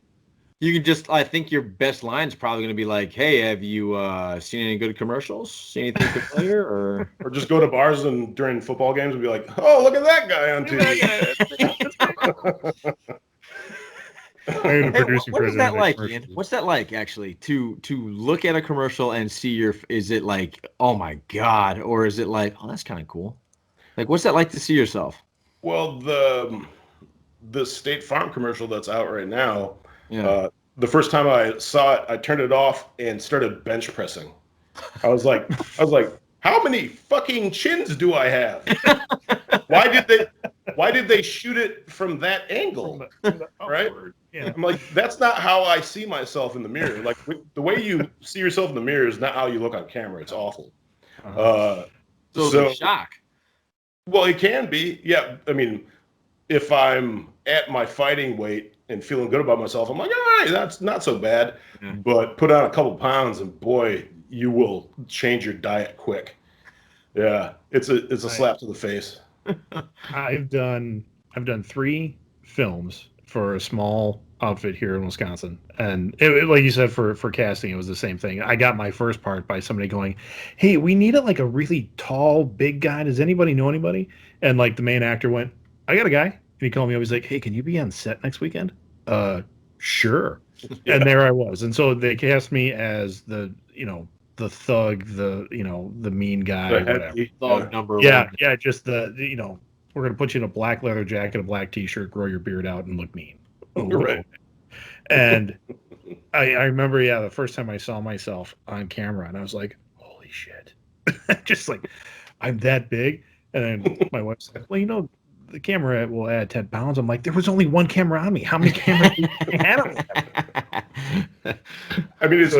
You can just. I think your best line's probably going to be like, "Hey, have you seen any good commercials? Seen anything familiar?" Or just go to bars and during football games and be like, "Oh, look at that guy on TV." Hey, what is that like, Ian? What's that like, actually, to look at a commercial and see is it like, oh my God, or is it like, oh, that's kind of cool? Like, what's that like to see yourself? Well, the State Farm commercial that's out right now, the first time I saw it, I turned it off and started bench pressing. I was like, how many fucking chins do I have? Why did they shoot it from that angle? Right? Yeah. I'm like, that's not how I see myself in the mirror. Like, the way you see yourself in the mirror is not how you look on camera. It's awful. So it's a shock. Well, it can be. Yeah. I mean, if I'm at my fighting weight and feeling good about myself, I'm like, all right, that's not so bad. Yeah. But put on a couple pounds and boy, you will change your diet quick. Yeah. It's a slap to the face. I've done 3 films for a small outfit here in Wisconsin, and like you said, for casting, it was the same thing. I got my first part by somebody going, "Hey, we need a really tall, big guy. Does anybody know anybody?" And like the main actor went, "I got a guy." And he called me up. He's like, "Hey, can you be on set next weekend?" Sure. Yeah. And there I was. And so they cast me as the thug, the mean guy, whatever. Thug number 1. Yeah, just the we're gonna put you in a black leather jacket, a black t-shirt, grow your beard out, and look mean. Right. And I remember, the first time I saw myself on camera, and I was like, "Holy shit!" Just like, I'm that big. And then my wife's like, "Well, the camera will add 10 pounds." I'm like, there was only one camera on me. How many cameras do you have on me? I mean,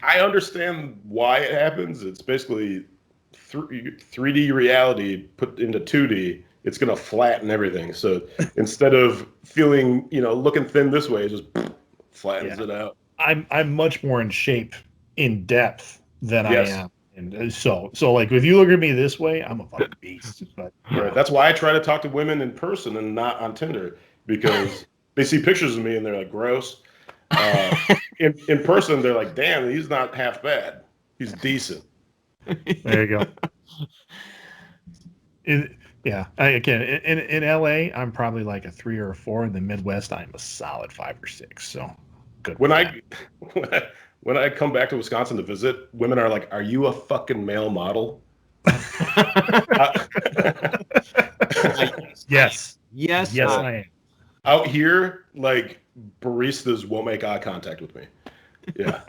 I understand why it happens. It's basically 3D reality put into 2D. It's going to flatten everything. So instead of feeling, looking thin this way, it just flattens it out. I'm much more in shape in depth than I am And so like if you look at me this way, I'm a fucking beast. But Right. That's why I try to talk to women in person and not on Tinder, because they see pictures of me and they're like, gross. In person, they're like, damn, he's not half bad. He's decent. there you go. In LA, I'm probably like a 3 or a 4. In the Midwest, I'm a solid 5 or 6. So good. When I come back to Wisconsin to visit, women are like, "Are you a fucking male model?" Yes. Yes, I am. Out here, like baristas won't make eye contact with me. Yeah.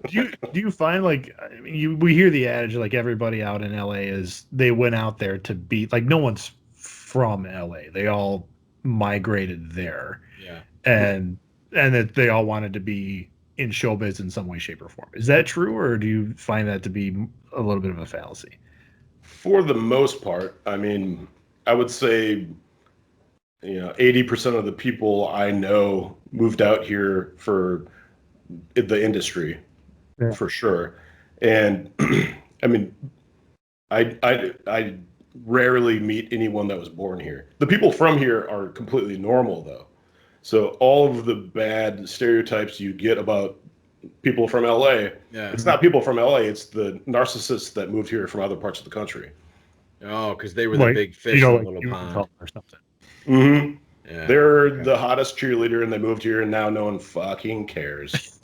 Do you find like, I mean, we hear the adage like everybody out in LA is they went out there to be like, no one's from LA. They all migrated there. Yeah. And that they all wanted to be in showbiz in some way, shape, or form. Is that true, or do you find that to be a little bit of a fallacy? For the most part, I mean, I would say, 80% of the people I know moved out here for the industry, for sure. And I mean, I rarely meet anyone that was born here. The people from here are completely normal, though. So all of the bad stereotypes you get about people from LA, it's not people from LA, it's the narcissists that moved here from other parts of the country. Oh, because they were the big fish in the little pond. Or something. Mm-hmm. Yeah. They're the hottest cheerleader, and they moved here, and now no one fucking cares.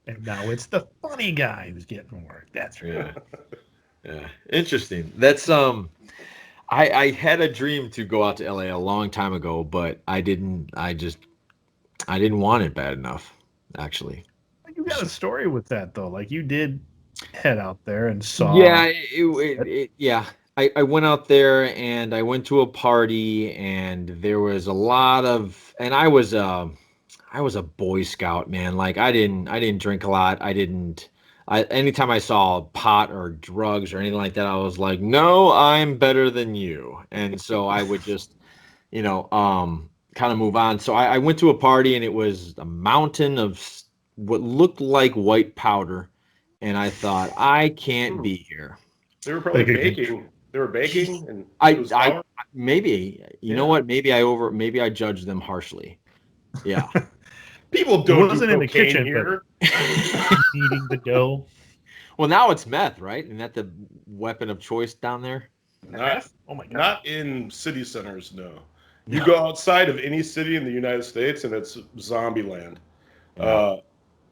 And now it's the funny guy who's getting work. That's right. Yeah. Interesting. That's I had a dream to go out to LA a long time ago, but I didn't want it bad enough, actually. You got a story with that though. Like you did head out there and saw. Yeah, I went out there and I went to a party, and there was a lot of, and I was a Boy Scout, man. Like I didn't drink a lot. Anytime I saw pot or drugs or anything like that, I was like, no, I'm better than you. And so I would just, kind of move on. So I went to a party, and it was a mountain of what looked like white powder. And I thought, I can't be here. They were probably baking. They were baking, and I maybe, you know what? Maybe I judged them harshly. Yeah. People don't wasn't do in the kitchen here. Eating the dough. Well, now it's meth, right? Isn't that the weapon of choice down there? Oh my God. Not in city centers, no. You go outside of any city in the United States, and it's zombie land. Yeah.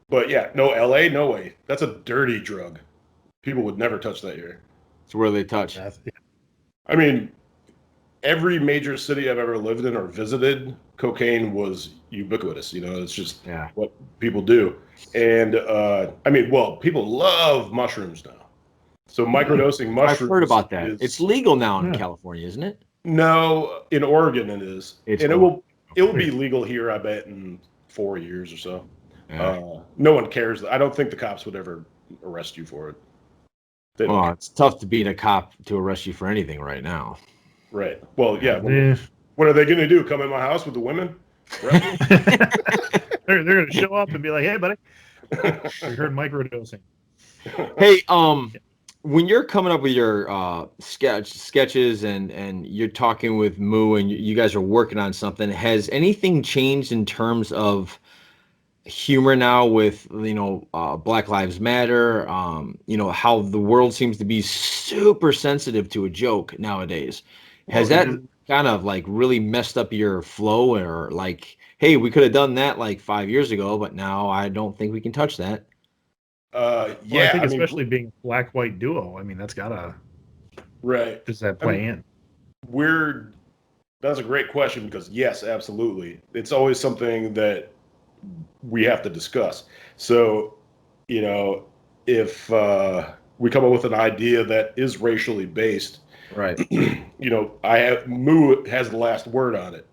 But yeah, no, LA, no way. That's a dirty drug. People would never touch that here. It's where they touch. I mean, every major city I've ever lived in or visited, cocaine was ubiquitous. It's just what people do. And people love mushrooms now. So microdosing mushrooms. I've heard about that. It's legal now in California, isn't it? No, in Oregon it is. It will be legal here, I bet, in 4 years or so. Yeah. No one cares. I don't think the cops would ever arrest you for it. It's tough to beat a cop to arrest you for anything right now. Right. Well, yeah. What are they going to do? Come in my house with the women? They're going to show up and be like, "Hey, buddy, we heard microdosing." Hey, when you're coming up with your sketches and you're talking with Moo and you guys are working on something, has anything changed in terms of humor now with Black Lives Matter? How the world seems to be super sensitive to a joke nowadays. Has that kind of like really messed up your flow, or like, hey, we could have done that like 5 years ago, but now I don't think we can touch that? I think especially being a black-white duo, I mean, that's gotta right. Does that play in? That's a great question, because yes, absolutely. It's always something that we have to discuss. So, if we come up with an idea that is racially based, right? Moo has the last word on it,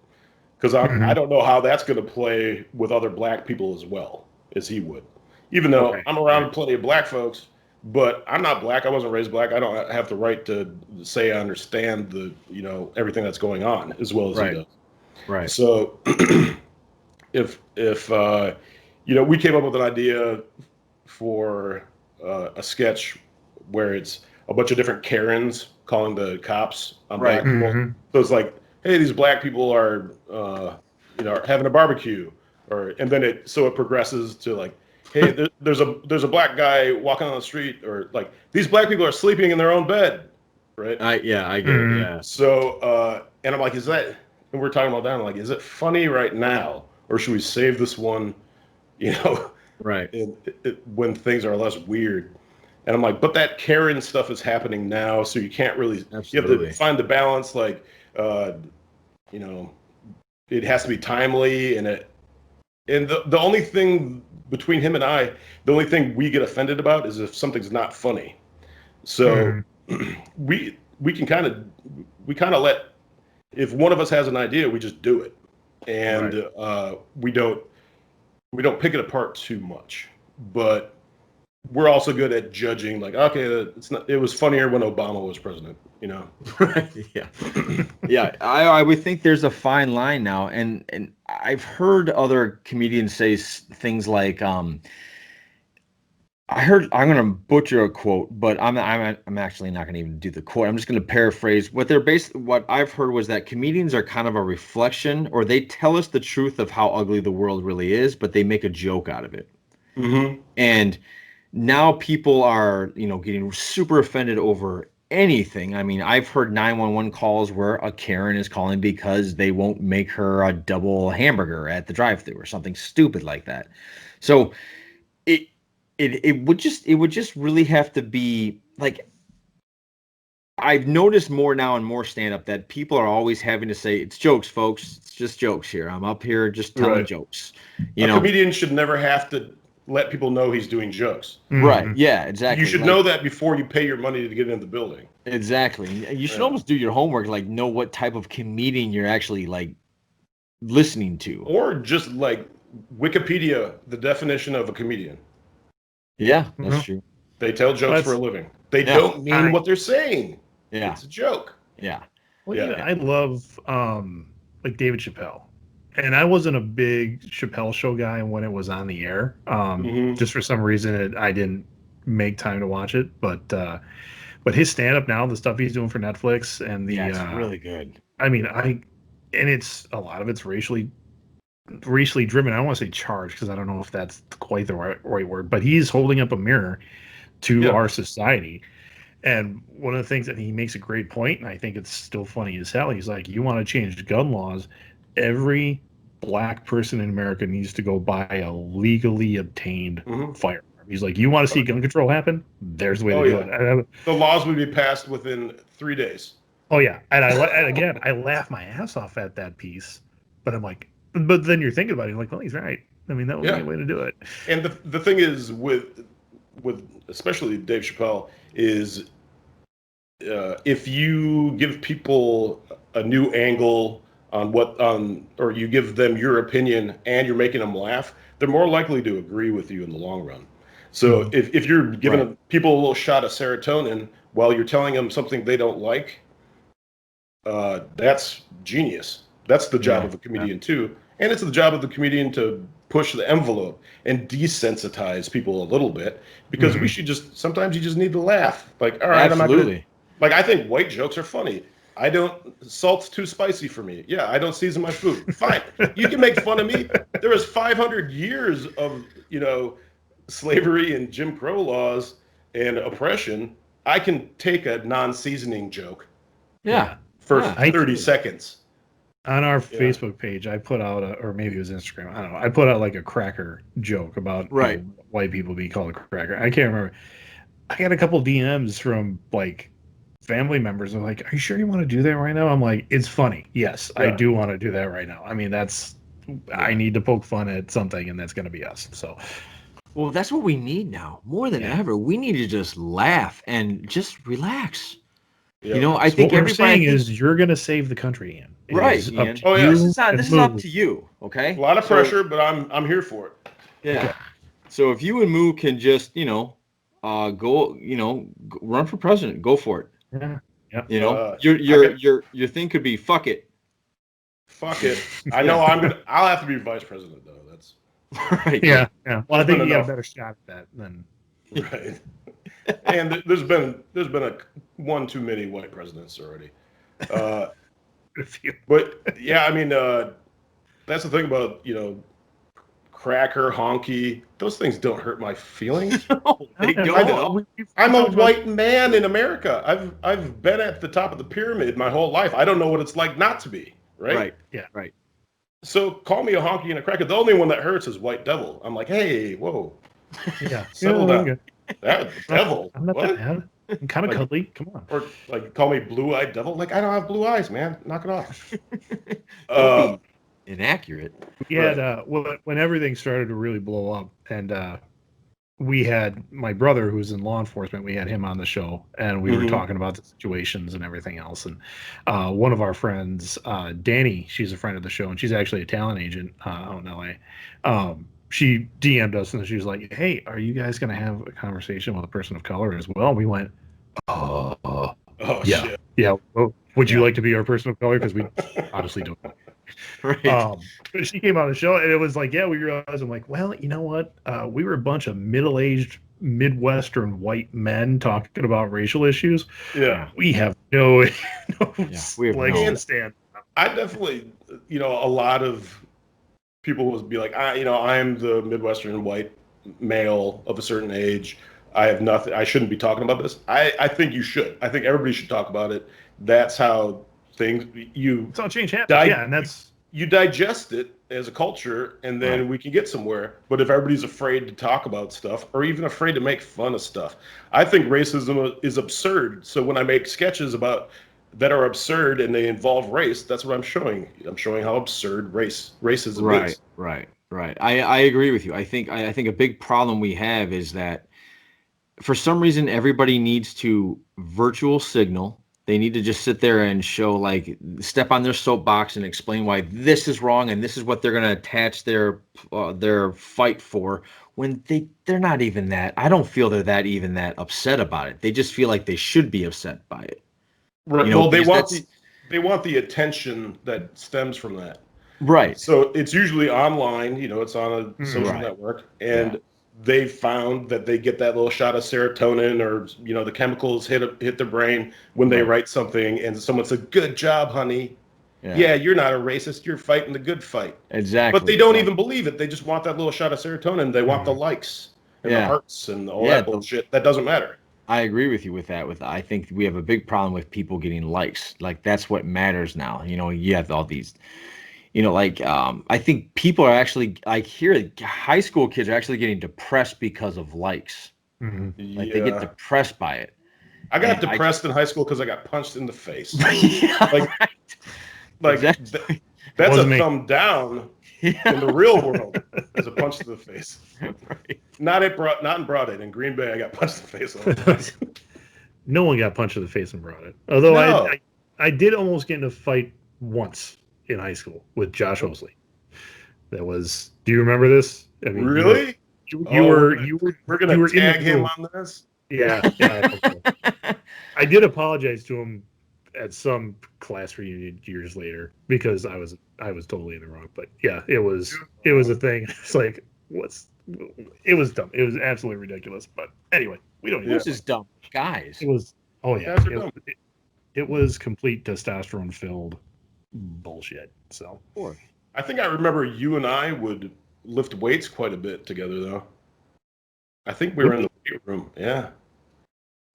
because I don't know how that's going to play with other black people as well as he would. Even though I'm around plenty of black folks, but I'm not black. I wasn't raised black. I don't have the right to say I understand everything that's going on as well as he does. Right. So if we came up with an idea for a sketch where it's a bunch of different Karens calling the cops on black people. Mm-hmm. So it's like, hey, these black people are, are having a barbecue, and then it progresses to like, hey, there's a black guy walking on the street, or like these black people are sleeping in their own bed, right? I get it. Yeah. So, and I'm like, and we're talking about that. I'm like, is it funny right now, or should we save this one, Right. when things are less weird? And I'm like, but that Karen stuff is happening now, so you can't really. Absolutely. You have to find the balance. Like, it has to be timely, and the only thing between him and I, the only thing we get offended about is if something's not funny. So we kind of let, if one of us has an idea, we just do it, and we don't pick it apart too much. But we're also good at judging, like, okay, it was funnier when Obama was president, Right. Yeah. Yeah. I would think there's a fine line now, and I've heard other comedians say things like, I'm going to butcher a quote, but I'm actually not going to even do the quote. I'm just going to paraphrase what I've heard was that comedians are kind of a reflection, or they tell us the truth of how ugly the world really is, but they make a joke out of it. Mm-hmm. And now people are, getting super offended over anything. I mean, I've heard 911 calls where a Karen is calling because they won't make her a double hamburger at the drive-thru or something stupid like that. So it would just really have to be like, I've noticed more now and more stand-up that people are always having to say, it's jokes, folks. It's just jokes here. I'm up here just telling jokes. A comedian should never have to let people know he's doing jokes. Right. Yeah, exactly. You should know that before you pay your money to get into the building. Exactly. You should almost do your homework, like know what type of comedian you're actually like listening to. Or just like Wikipedia, the definition of a comedian. Yeah, that's true. They tell jokes for a living. They don't mean what they're saying. Yeah. It's a joke. Yeah. Well, I love like David Chappelle. And I wasn't a big Chappelle Show guy when it was on the air. Just for some reason, I didn't make time to watch it. But his stand-up now, the stuff he's doing for Netflix, and it's really good. I mean, and it's a lot of it's racially driven. I don't want to say charged because I don't know if that's quite the right word. But he's holding up a mirror to our society. And one of the things that he makes a great point, and I think it's still funny as hell. He's like, you want to change gun laws? Every black person in America needs to go buy a legally obtained firearm. He's like, you want to see gun control happen? There's the way to do it. The laws would be passed within 3 days. Oh yeah, and I laugh my ass off at that piece, but I'm like, but then you're thinking about it, you're like, well, he's right. I mean, that would be a way to do it. And the thing is with especially Dave Chappelle is if you give people a new angle or you give them your opinion and you're making them laugh, they're more likely to agree with you in the long run. So if you're giving people a little shot of serotonin while you're telling them something they don't like, that's genius. That's the job of a comedian too. And it's the job of the comedian to push the envelope and desensitize people a little bit, because we should sometimes you just need to laugh. Like, all right, absolutely. I think white jokes are funny. Salt's too spicy for me. Yeah, I don't season my food. Fine. You can make fun of me. There was 500 years of, slavery and Jim Crow laws and oppression. I can take a non-seasoning joke. Yeah. For 30 seconds. On our Facebook page, I put out, or maybe it was Instagram, I don't know. I put out like a cracker joke about white people being called a cracker. I can't remember. I got a couple DMs from like family members. They're like, "Are you sure you want to do that right now?" I'm like, "It's funny. Yes, I do want to do that right now. I mean, I need to poke fun at something, and that's going to be us." So, well, that's what we need now more than ever. We need to just laugh and just relax. Yep. I think what we're saying is you're going to save the country, Ian. Right, Ian. This is up to you, okay? A lot of pressure, but I'm here for it. Yeah. Okay. So if you and Moo can just, go, run for president, go for it. Yeah. Your thing could be fuck it. Fuck it. I know I'll have to be vice president though. Right. Yeah. Well, I think you got a enough. better shot at that than. Right. And there's been a one too many white presidents already. But yeah, I mean, that's the thing about, cracker, honky. Those things don't hurt my feelings. No, they Yeah, don't. I'm a white man in America. I've been at the top of the pyramid my whole life. I don't know what it's like not to be, right? Right. Yeah. Right. So call me a honky and a cracker. The only one that hurts is white devil. I'm like, hey, whoa, Yeah. settle Yeah, down. okay. That devil. I'm not What? that bad. I'm kind of Like- cuddly. Come on. Or like call me blue-eyed devil. Like I don't have blue eyes, man. Knock it off. Don't be inaccurate. We had when everything started to really blow up, and we had my brother who's in law enforcement. We had him on the show, and we were talking about the situations and everything else. And one of our friends, Danny, she's a friend of the show, and she's actually a talent agent out in LA. She DM'd us, and she was like, "Hey, are you guys going to have a conversation with a person of color as well?" And we went, Oh yeah, shit. yeah. Well, would you Yeah. like to be our person of color? Because we honestly don't know. Right. But she came on the show, and it was like, yeah, we realized. I'm like, well, you know what? We were a bunch of middle-aged Midwestern white men talking about racial issues. Yeah. We have no we have legs no- to stand. I definitely, a lot of people would be like, I'm the Midwestern white male of a certain age. I have nothing. I shouldn't be talking about this. I think you should. I think everybody should talk about it. That's how things It's all change happens. Di- Yeah, and that's you digest it as a culture, and then we can get somewhere. But if everybody's afraid to talk about stuff, or even afraid to make fun of stuff, I think racism is absurd. So when I make sketches that are absurd and they involve race, that's what I'm showing. I'm showing how absurd racism is. Right. I agree with you. I think a big problem we have is that for some reason everybody needs to virtual signal. They need to just sit there and step on their soapbox and explain why this is wrong and this is what they're going to attach their fight for, when they're not even that. I don't feel they're that upset about it. They just feel like they should be upset by it. Right. Well, they want the attention that stems from that. Right. So it's usually online. It's on a social network, and they found that they get that little shot of serotonin, or the chemicals hit the brain when they write something, and someone said, "Good job, honey." Yeah, you're not a racist. You're fighting the good fight. Exactly. But they don't even believe it. They just want that little shot of serotonin. They want the likes and the hearts and all that bullshit. That doesn't matter. I agree with you with that. I think we have a big problem with people getting likes. Like, that's what matters now. You have all these, I think people are actually, high school kids are actually getting depressed because of likes. Mm-hmm. Like, they get depressed by it. I got depressed in high school because I got punched in the face. Exactly. That's Wasn't a me. thumb down in the real world. As a punch to the face. Right. Not in Broadhead. In Green Bay, I got punched in the face all the time. No one got punched in the face and brought it. Although No. I did almost get in a fight once in high school with Josh Hosley. That was. Do you remember this? I mean, Really? We're gonna tag him on this. Yeah. I did apologize to him at some class reunion years later because I was totally in the wrong. But yeah, it was a thing. It's like, it was dumb. It was absolutely ridiculous. But anyway, we don't. This is dumb, guys. It was. Oh yeah. Guys are dumb. It was complete testosterone filled bullshit. So. I think I remember you and I would lift weights quite a bit together, though. I think we were in the weight room. Yeah.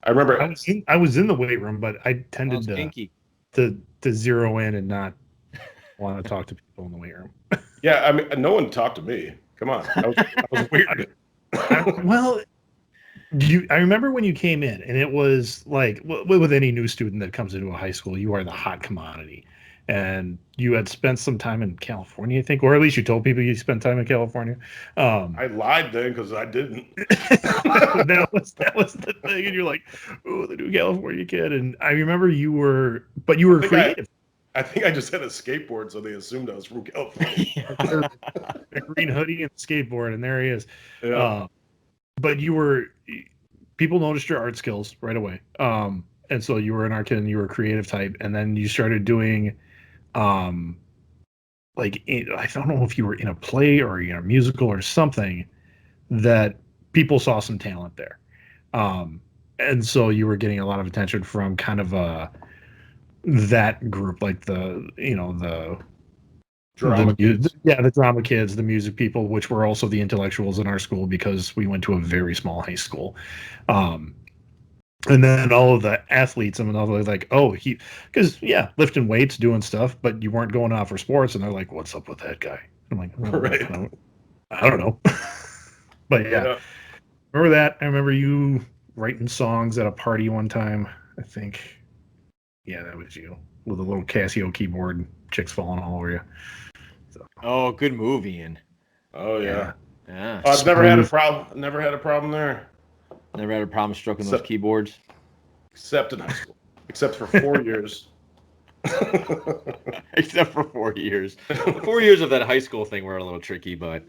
I remember. I was in the weight room, but I tended to zero in and not want to talk to people in the weight room. Yeah, I mean, no one talked to me. Come on, I was weird. Well, I remember when you came in, and it was like with any new student that comes into a high school, you are the hot commodity. And you had spent some time in California, I think, or at least you told people you spent time in California. I lied then because I didn't. that was the thing, and you're like, "Oh, the new California kid." And I remember you were creative. I think I just had a skateboard, so they assumed I was from California. A green hoodie and skateboard, and there he is. Yeah. But people noticed your art skills right away. And so you were an art kid and you were a creative type, and then you started doing like I don't know if you were in a play or a musical or something that people saw some talent there. And so you were getting a lot of attention from kind of that group, like the Drama kids. the drama kids, the music people, which were also the intellectuals in our school because we went to a very small high school. And then all of the athletes, and all like, oh, because lifting weights, doing stuff, but you weren't going out for sports, and they're like, what's up with that guy? I'm like, oh, Right. I don't know. But Yeah. remember that? I remember you writing songs at a party one time. I think, that was you with a little Casio keyboard, chicks falling all over you. So, Oh, good move, Ian. Oh yeah. Yeah. I've never had a problem. Never had a problem there. Never had a problem stroking those keyboards. Except in high school. Except for 4 years. Except for 4 years. 4 years of that high school thing were a little tricky, but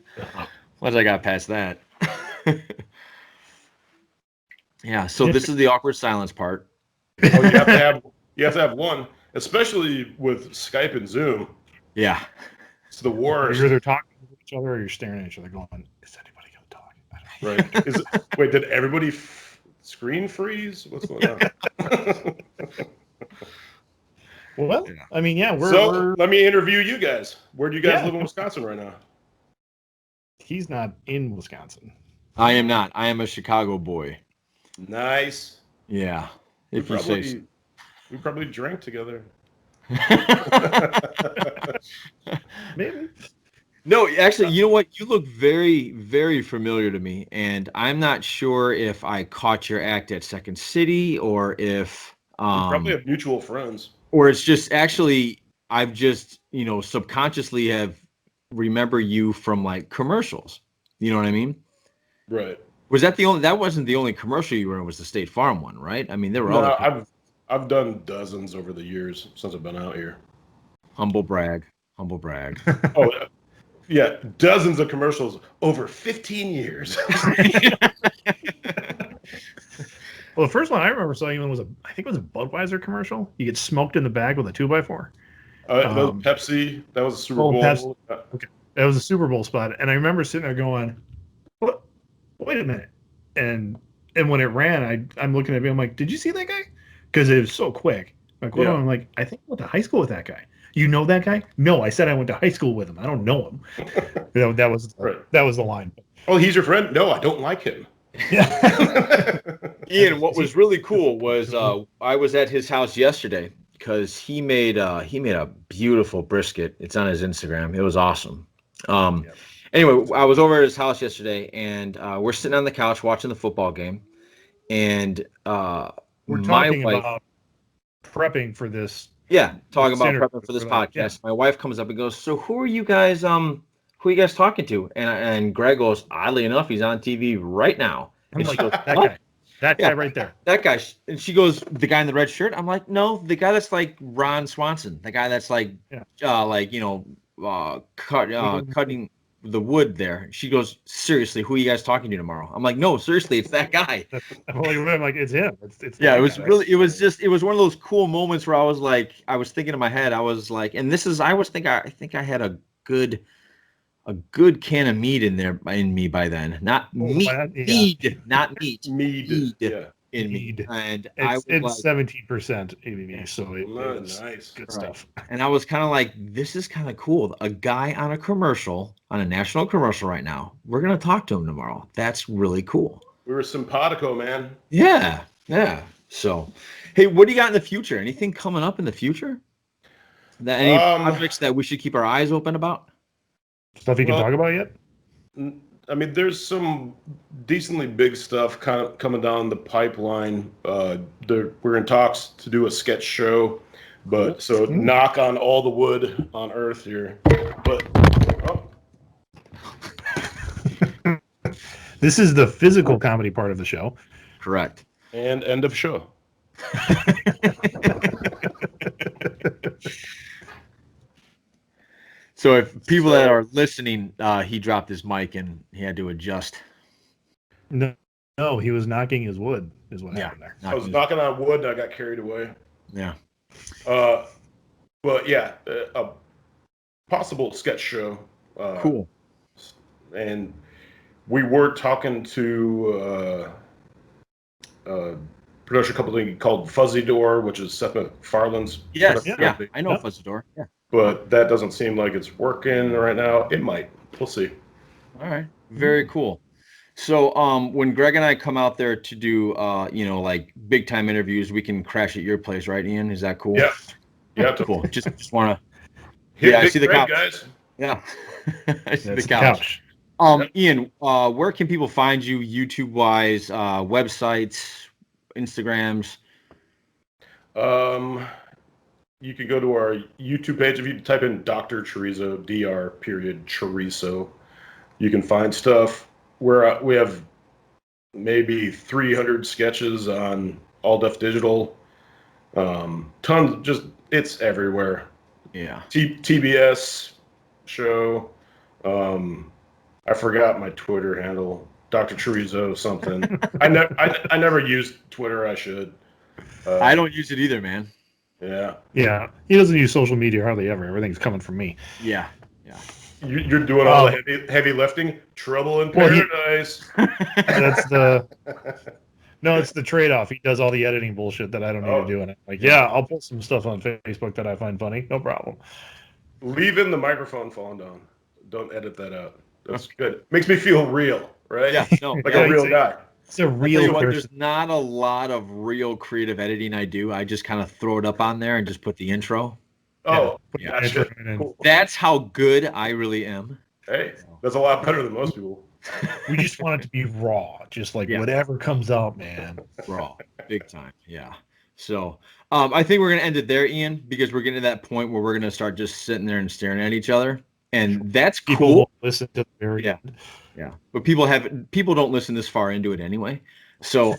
once I got past that. Yeah, so this is the awkward silence part. Oh, you have to have one, especially with Skype and Zoom. Yeah. It's the worst. You're either talking to each other or you're staring at each other going, is anybody going to talk? Right. Wait, did everybody screen freeze? What's going on? Well, I mean, we're let me interview you guys. Where do you guys live in Wisconsin right now? He's not in Wisconsin. I am not. I am a Chicago boy. Nice. Yeah. We probably drank together. Maybe. No, actually, you know what? You look very, very familiar to me, and I'm not sure if I caught your act at Second City or if we probably have mutual friends. Or it's just actually I've just, subconsciously have remember you from like commercials. You know what I mean? Right. Was that that wasn't the only commercial you were in, was the State Farm one, right? I mean, there were other. I've done dozens over the years since I've been out here. Humble brag. Humble brag. Oh, yeah. Dozens of commercials over 15 years. Well, the first one I remember seeing I think it was a Budweiser commercial. You get smoked in the bag with a 2x4. That was Pepsi. That was a Super Bowl. Pepsi. Okay. That was a Super Bowl spot. And I remember sitting there going, what? Wait a minute. And when it ran, I'm looking at me, I'm like, did you see that guy? Because it was so quick. Like, what? I'm like, I think I went to high school with that guy. You know that guy? No, I said I went to high school with him. I don't know him. That was the line. Oh, he's your friend? No, I don't like him. Yeah. Ian, what was really cool was I was at his house yesterday because he made a beautiful brisket. It's on his Instagram. It was awesome. Anyway, I was over at his house yesterday, and we're sitting on the couch watching the football game, and we're talking about prepping for this. Yeah, talking about prepping for this podcast. Yeah. My wife comes up and goes, "So who are you guys talking to?" And Greg goes, "Oddly enough, he's on TV right now." I'm and like, she goes, that guy right there. That guy. And she goes, "The guy in the red shirt?" I'm like, "No, the guy that's like Ron Swanson, the guy that's like, cutting the wood there." She goes, "Seriously, who are you guys talking to tomorrow?" I'm like, "No, seriously, it's that guy." I'm like, it's him. It's yeah, it was really, it was one of those cool moments where I was thinking in my head, I was like, and this is, I think I had a good can of mead in me by then. Not meat, not meat. Mead. Yeah. In me. And it's 17% ABV, so it's nice. Good stuff. And I was kind of like, this is kind of cool. A guy on a national commercial right now. We're going to talk to him tomorrow. That's really cool. We were simpatico, man. Yeah. Yeah. So, hey, what do you got in the future? Anything coming up in the future? Any projects that we should keep our eyes open about? Stuff you can talk about yet? I mean, there's some decently big stuff kind of coming down the pipeline. We're in talks to do a sketch show, but so knock on all the wood on earth here. But this is the physical comedy part of the show. Correct. And end of show. So if people that are listening, he dropped his mic and he had to adjust. No, he was knocking his wood is what happened there. I was knocking on wood and I got carried away. Yeah. But yeah, possible sketch show. Cool. And we were talking to a production company called Fuzzy Door, which is Seth MacFarlane's Yes, production yeah, company. I know Fuzzy Door. Yeah. But that doesn't seem like it's working right now. It might. We'll see. All right. Very cool. So when Greg and I come out there to do like big time interviews, we can crash at your place, right, Ian? Is that cool? Yeah. Yeah. Cool. Just wanna I see the Greg, couch. guys. Yeah. I see the That's couch. Yep. Ian, where can people find you YouTube wise, websites, Instagrams? You can go to our YouTube page. If you type in Dr.Chorizo, Dr.Chorizo, you can find stuff. We have maybe 300 sketches on All Def Digital. Tons, it's everywhere. Yeah. TBS show. I forgot my Twitter handle. Dr. Chorizo something. I never used Twitter. I should. I don't use it either, man. Yeah. Yeah, he doesn't use social media hardly ever. Everything's coming from me. Yeah. You're doing all the heavy lifting. Trouble in Paradise. That's the no, it's the trade-off. He does all the editing bullshit that I don't need to do, and I'm like, yeah, I'll put some stuff on Facebook that I find funny. No problem. Leaving the microphone falling down. Don't edit that out. That's good. Makes me feel real, right? Yeah. No. Like a real guy. It's a real person. There's not a lot of real creative editing I do. I just kind of throw it up on there and just put the intro. Oh, Yeah, gotcha. cool. That's how good I really am. Hey, that's a lot better than most people. We just want it to be raw, just like whatever comes out, man. Raw, big time. Yeah. So I think we're gonna end it there, Ian, because we're getting to that point where we're gonna start just sitting there and staring at each other, and that's People cool. won't listen to the very end. Yeah, but people don't listen this far into it anyway. So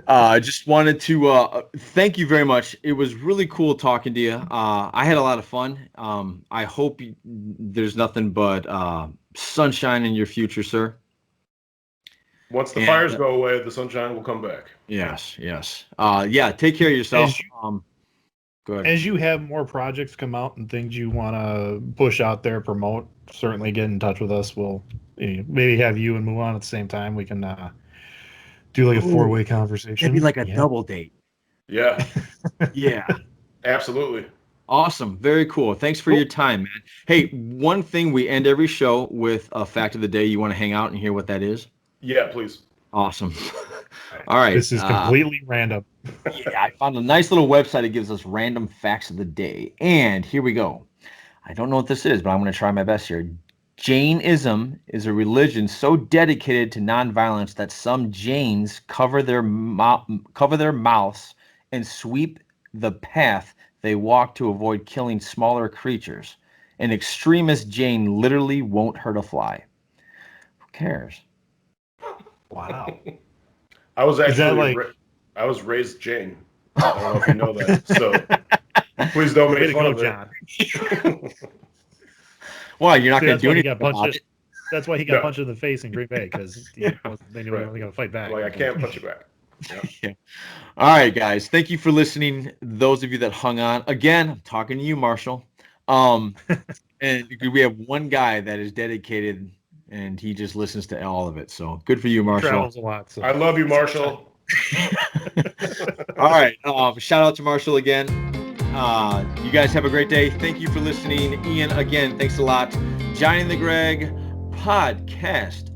I just wanted to thank you very much. It was really cool talking to you. I had a lot of fun. I hope there's nothing but sunshine in your future, sir. Once the fires go away, the sunshine will come back. Yes. Yeah, take care of yourself. Go ahead. As you have more projects come out and things you want to push out there, promote, certainly get in touch with us. We'll maybe have you and move on at the same time. We can do like a four-way conversation. It'd be like a double date. Yeah. Yeah. Absolutely. Awesome. Very cool. Thanks for your time, man. Hey, one thing, we end every show with a fact of the day. You want to hang out and hear what that is? Yeah, please. Awesome. All right. This is completely random. Yeah, I found a nice little website that gives us random facts of the day. And here we go. I don't know what this is, but I'm going to try my best here. Jainism is a religion so dedicated to nonviolence that some Jains cover their mouths and sweep the path they walk to avoid killing smaller creatures. An extremist Jain literally won't hurt a fly. Who cares? Wow. I was actually like... I was raised Jain. I don't know if you know that. So please don't make fun of John. it. Well, you're not going to do anything about it. That's why he got punched in the face in Green Bay, because they knew he wasn't going to fight back. Like, I can't punch you back. Yeah. All right, guys. Thank you for listening. Those of you that hung on. Again, I'm talking to you, Marshall. And we have one guy that is dedicated, and he just listens to all of it. So good for you, Marshall. He travels a lot. So. I love you, Marshall. All right. Shout out to Marshall again. You guys have a great day. Thank you for listening. Ian, again, thanks a lot. Johnny and the Greg podcast